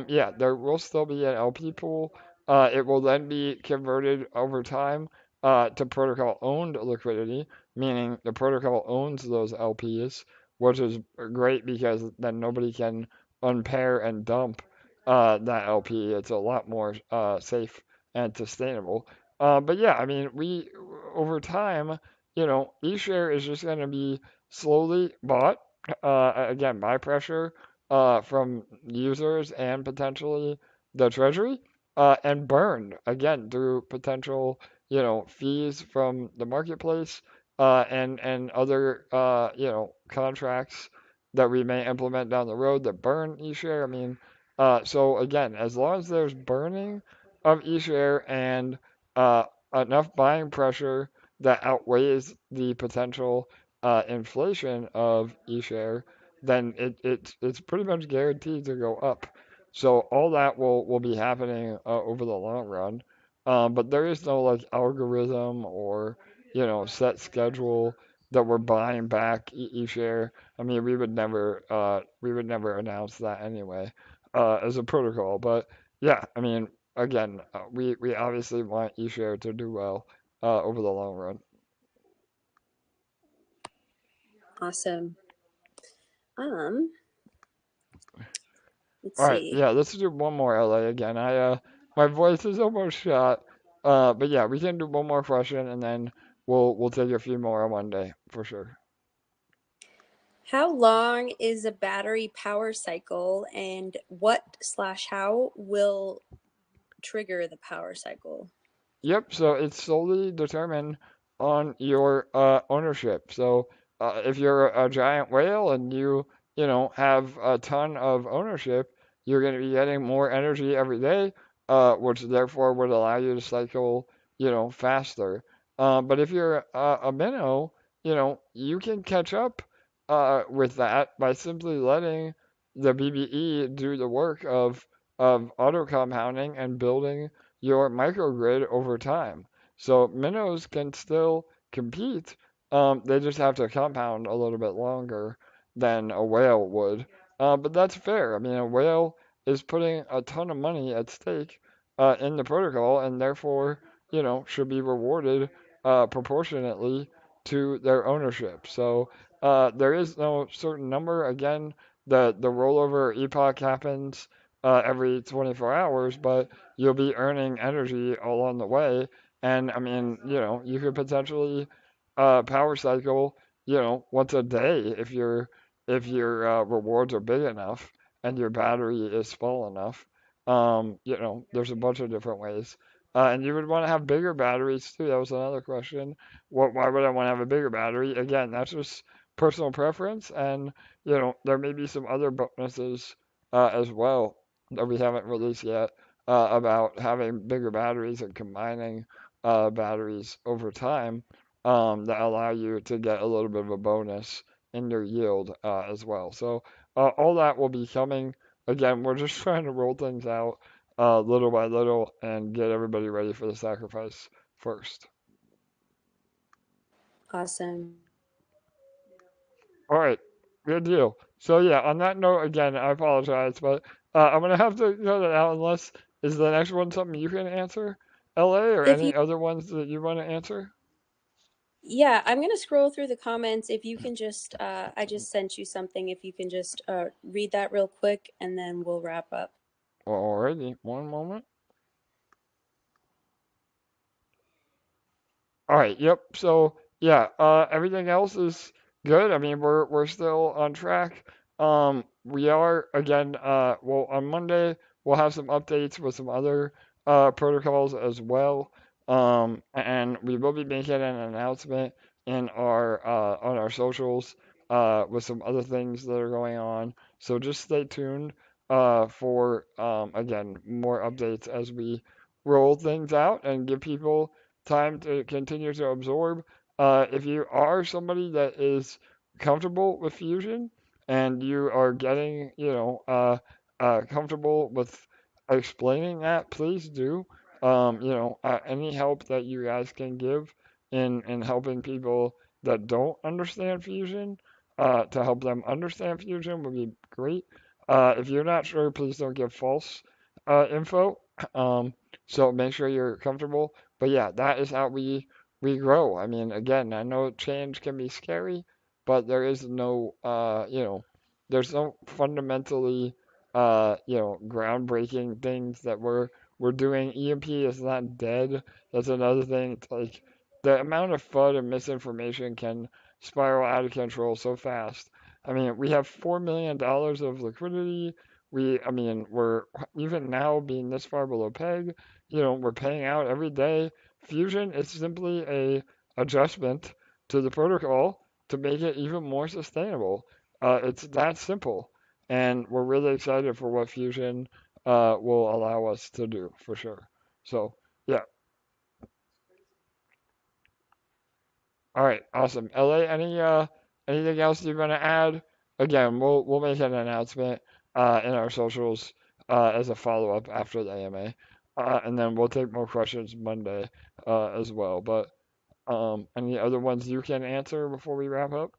C: yeah, there will still be an LP pool. It will then be converted over time to protocol owned liquidity, meaning the protocol owns those LPs, which is great because then nobody can unpair and dump that LP. It's a lot more safe and sustainable. But yeah, I mean, we over time, eShare is just going to be slowly bought again by pressure from users and potentially the treasury, and burned again through potential fees from the marketplace, and other contracts that we may implement down the road that burn eShare. I mean, so again, as long as there's burning of eShare and uh, enough buying pressure that outweighs the potential inflation of eShare, then it's pretty much guaranteed to go up. So all that will be happening over the long run. But there is no like algorithm or set schedule that we're buying back eShare. I mean, we would never announce that anyway as a protocol. But yeah, I mean, again, we obviously want eShare to do well over the long run.
D: Awesome. Um, let's
C: All right,
D: see.
C: yeah, let's do one more, LA, again. My voice is almost shot. But yeah, we can do one more question, and then we'll take a few more on Monday for sure.
D: How long is a battery power cycle, and what/how will trigger the power cycle?
C: Yep, so it's solely determined on your ownership. So if you're a giant whale and have a ton of ownership, you're going to be getting more energy every day, which therefore would allow you to cycle, faster. But if you're a minnow, you can catch up with that by simply letting the BBE do the work of auto compounding and building your microgrid over time. So minnows can still compete. They just have to compound a little bit longer than a whale would. But that's fair. I mean, a whale is putting a ton of money at stake in the protocol, and therefore, should be rewarded proportionately to their ownership. So there is no certain number. Again, the rollover epoch happens every 24 hours, but you'll be earning energy along the way. And I mean, you could potentially power cycle, once a day if your rewards are big enough and your battery is small enough. There's a bunch of different ways. And you would want to have bigger batteries too. That was another question. Why would I want to have a bigger battery? Again, that's just personal preference, and there may be some other bonuses as well that we haven't released yet about having bigger batteries and combining batteries over time that allow you to get a little bit of a bonus in your yield as well. So all that will be coming. Again, we're just trying to roll things out little by little and get everybody ready for the sacrifice first.
D: Awesome.
C: All right, good deal. So yeah, on that note, again, I apologize, but I'm gonna have to cut it out unless is the next one something you can answer, LA, or
D: If you,
C: any other ones that you want to answer?
D: yeah, I'm gonna scroll through the comments. If you can just, I just sent you something. If you can just read that real quick, and then we'll wrap up.
C: Alrighty, one moment. All right, yep. So yeah, everything else is good. I mean, we're still on track. We are again. Well, on Monday we'll have some updates with some other protocols as well. And we will be making an announcement in our on our socials with some other things that are going on. So just stay tuned for again more updates as we roll things out and give people time to continue to absorb. If you are somebody that is comfortable with Fusion and you are getting, comfortable with explaining that, please do. Any help that you guys can give in helping people that don't understand Fusion, to help them understand Fusion would be great. If you're not sure, please don't give false info. So make sure you're comfortable. But yeah, that is how we grow. I mean, again, I know change can be scary, but there is no there's no fundamentally groundbreaking things that we're doing. EMP is not dead. That's another thing. It's like the amount of FUD and misinformation can spiral out of control so fast. I mean, we have $4 million of liquidity. I mean, we're even now being this far below peg. We're paying out every day. Fusion is simply a adjustment to the protocol to make it even more sustainable. It's that simple, and we're really excited for what Fusion will allow us to do for sure. So yeah, all right, awesome. LA, anything else you want to add? Again, we'll make an announcement in our socials as a follow up after the AMA, and then we'll take more questions Monday as well. But any other ones you can answer before we wrap up?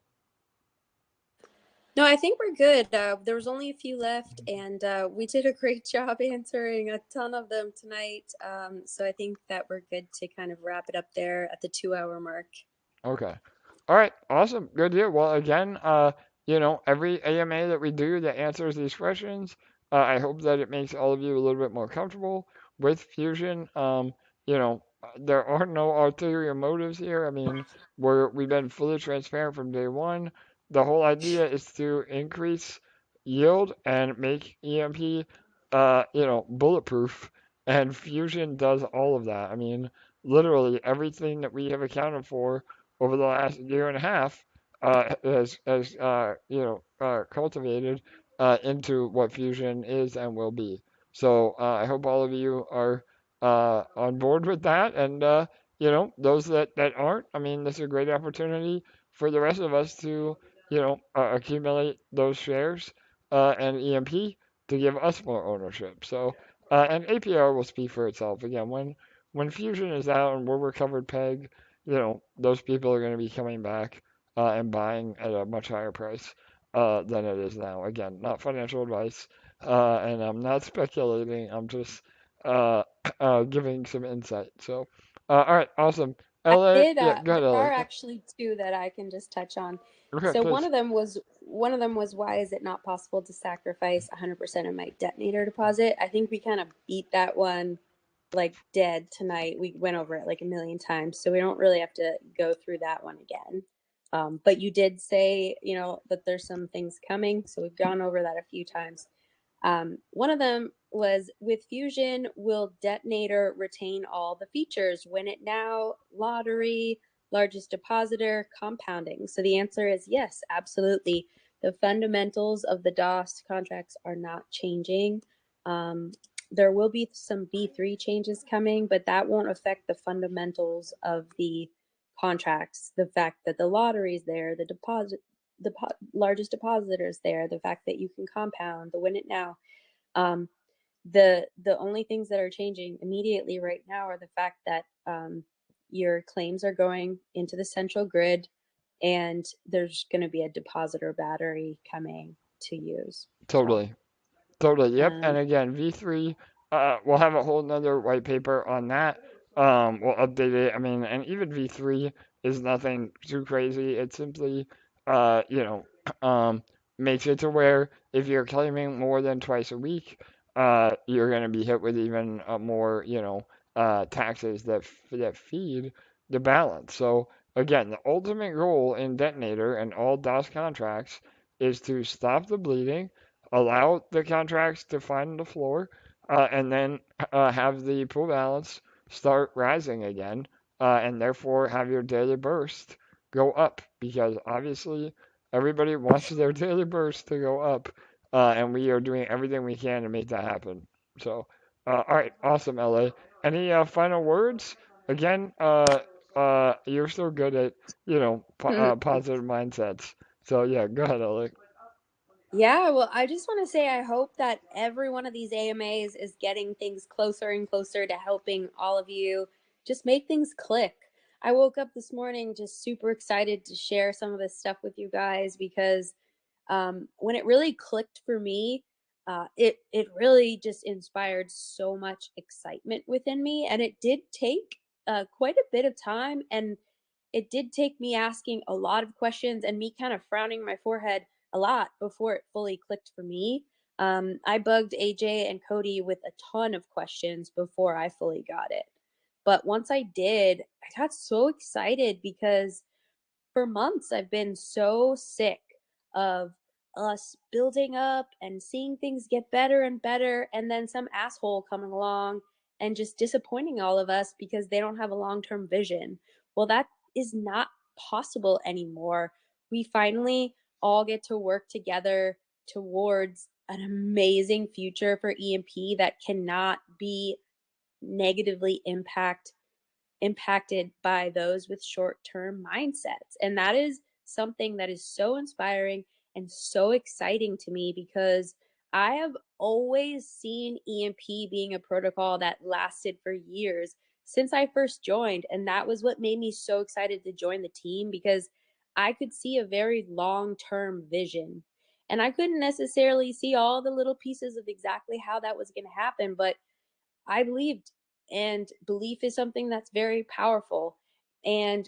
D: No, I think we're good. There was only a few left, and we did a great job answering a ton of them tonight. So I think that we're good to kind of wrap it up there at the 2 hour mark.
C: Okay. All right. Awesome. Good deal. Well, again, every AMA that we do that answers these questions, I hope that it makes all of you a little bit more comfortable with Fusion. There are no ulterior motives here. I mean, we've been fully transparent from day one. The whole idea is to increase yield and make EMP, bulletproof. And Fusion does all of that. I mean, literally everything that we have accounted for over the last year and a half has cultivated into what Fusion is and will be. So I hope all of you are on board with that, and those that aren't, I mean, this is a great opportunity for the rest of us to accumulate those shares and EMP to give us more ownership. So and APR will speak for itself. Again, when Fusion is out and we're recovered peg, those people are going to be coming back and buying at a much higher price than it is now. Again, not financial advice, and I'm not speculating. I'm just uh, giving some insight. So, all right, awesome.
D: I
C: LA,
D: did.
C: yeah, go ahead,
D: There
C: LA.
D: are actually two that I can just touch on.
C: Okay,
D: So
C: please.
D: one of them was why is it not possible to sacrifice 100% of my detonator deposit? I think we kind of beat that one like dead tonight. We went over it like a million times, so we don't really have to go through that one again. But you did say, that there's some things coming, so we've gone over that a few times. One of them was with Fusion, will Detonator retain all the features? Win it now, lottery, largest depositor, compounding. So the answer is yes, absolutely. The fundamentals of the DAAS contracts are not changing. There will be some V3 changes coming, but that won't affect the fundamentals of the contracts. The fact that the lottery is there, the largest depositor is there, the fact that you can compound, the win it now. The only things that are changing immediately right now are the fact that your claims are going into the central grid, and there's going to be a depositor battery coming to use.
C: Totally. Totally, yep. And again, V3, we'll have a whole nother white paper on that. We'll update it. I mean, and even V3 is nothing too crazy. It simply, makes it to where if you're claiming more than twice a week, you're going to be hit with even more, taxes that feed the balance. So again, the ultimate goal in Detonator and all DAS contracts is to stop the bleeding, allow the contracts to find the floor, and then have the pool balance start rising again, and therefore have your daily burst go up, because obviously everybody wants their daily burst to go up, and we are doing everything we can to make that happen. So, all right, awesome, LA. Any final words? Again, you're so good at positive mindsets. So yeah, go ahead, LA.
D: Yeah, well, I just want to say I hope that every one of these AMAs is getting things closer and closer to helping all of you just make things click. I woke up this morning just super excited to share some of this stuff with you guys, because when it really clicked for me, it really just inspired so much excitement within me, and it did take quite a bit of time, and it did take me asking a lot of questions and me kind of frowning my forehead a lot before it fully clicked for me. I bugged AJ and Cody with a ton of questions before I fully got it. But once I did, I got so excited because for months I've been so sick of us building up and seeing things get better and better, and then some asshole coming along and just disappointing all of us because they don't have a long-term vision. Well, that is not possible anymore. We finally all get to work together towards an amazing future for EMP that cannot be negatively impacted by those with short-term mindsets. And that is something that is so inspiring and so exciting to me, because I have always seen EMP being a protocol that lasted for years since I first joined. And that was what made me so excited to join the team, because I could see a very long-term vision. And I couldn't necessarily see all the little pieces of exactly how that was going to happen, but I believed, and belief is something that's very powerful. And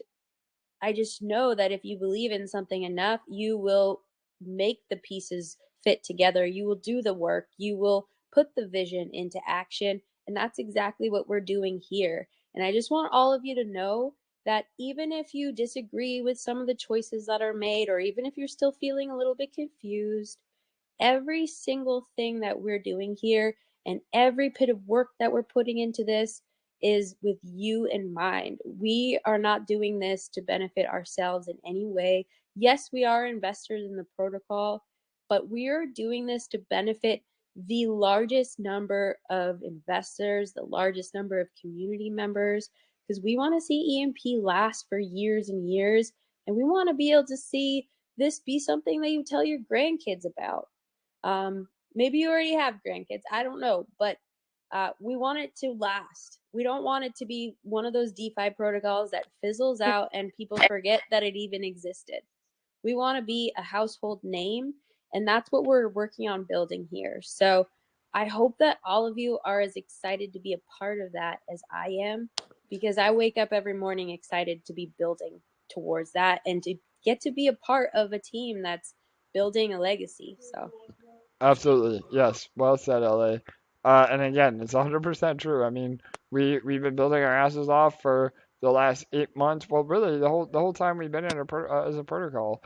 D: I just know that if you believe in something enough, you will make the pieces fit together. You will do the work. You will put the vision into action. And that's exactly what we're doing here. And I just want all of you to know that even if you disagree with some of the choices that are made, or even if you're still feeling a little bit confused, every single thing that we're doing here and every bit of work that we're putting into this is with you in mind. We are not doing this to benefit ourselves in any way. Yes, we are investors in the protocol, but we are doing this to benefit the largest number of investors, the largest number of community members, because we want to see EMP last for years and years. And we want to be able to see this be something that you tell your grandkids about. Maybe you already have grandkids, I don't know, but we want it to last. We don't want it to be one of those DeFi protocols that fizzles out and people forget that it even existed. We want to be a household name, and that's what we're working on building here. So I hope that all of you are as excited to be a part of that as I am, because I wake up every morning excited to be building towards that and to get to be a part of a team that's building a legacy. So
C: Absolutely. Yes. Well said, LA. And again, it's 100% true. I mean, we've been building our asses off for the last 8 months. Well, really, the whole time we've been in as a protocol.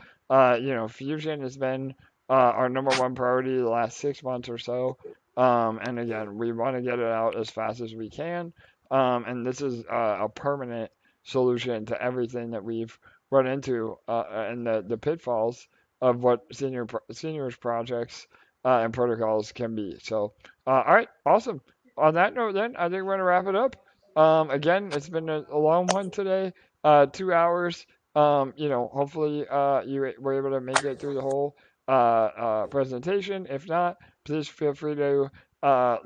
C: Fusion has been our number one priority the last 6 months or so. And again, we want to get it out as fast as we can. And this is a permanent solution to everything that we've run into and the pitfalls of what seniors projects and protocols can be. So, all right, awesome. On that note, then I think we're gonna wrap it up. Again, it's been a long one today, 2 hours. Hopefully you were able to make it through the whole presentation. If not, please feel free to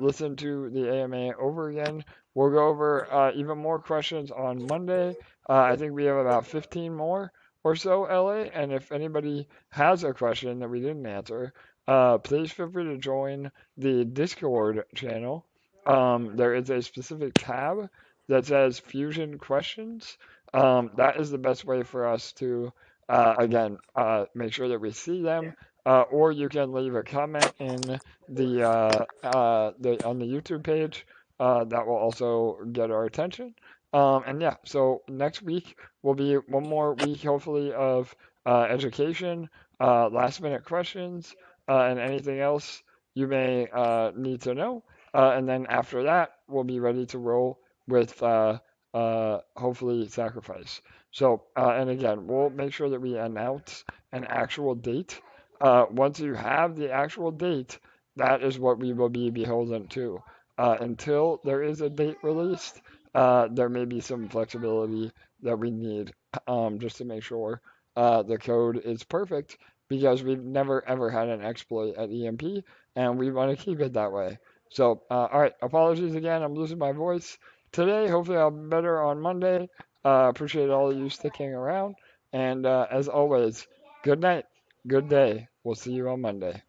C: listen to the AMA over again. We'll go over even more questions on Monday. I think we have about 15 more or so, LA. And if anybody has a question that we didn't answer, please feel free to join the Discord channel. There is a specific tab that says Fusion Questions. That is the best way for us to, again, make sure that we see them. Or you can leave a comment in the on the YouTube page. That will also get our attention. And yeah, so next week will be one more week, hopefully, of education, last minute questions, and anything else you may need to know. And then after that, we'll be ready to roll with hopefully sacrifice. So, and again, we'll make sure that we announce an actual date. Once you have the actual date, that is what we will be beholden to. Until there is a date released, there may be some flexibility that we need just to make sure the code is perfect because we've never ever had an exploit at EMP and we want to keep it that way. So, all right, apologies again, I'm losing my voice today. Hopefully, I'll be better on Monday. Appreciate all of you sticking around. And as always, good night, good day. We'll see you on Monday.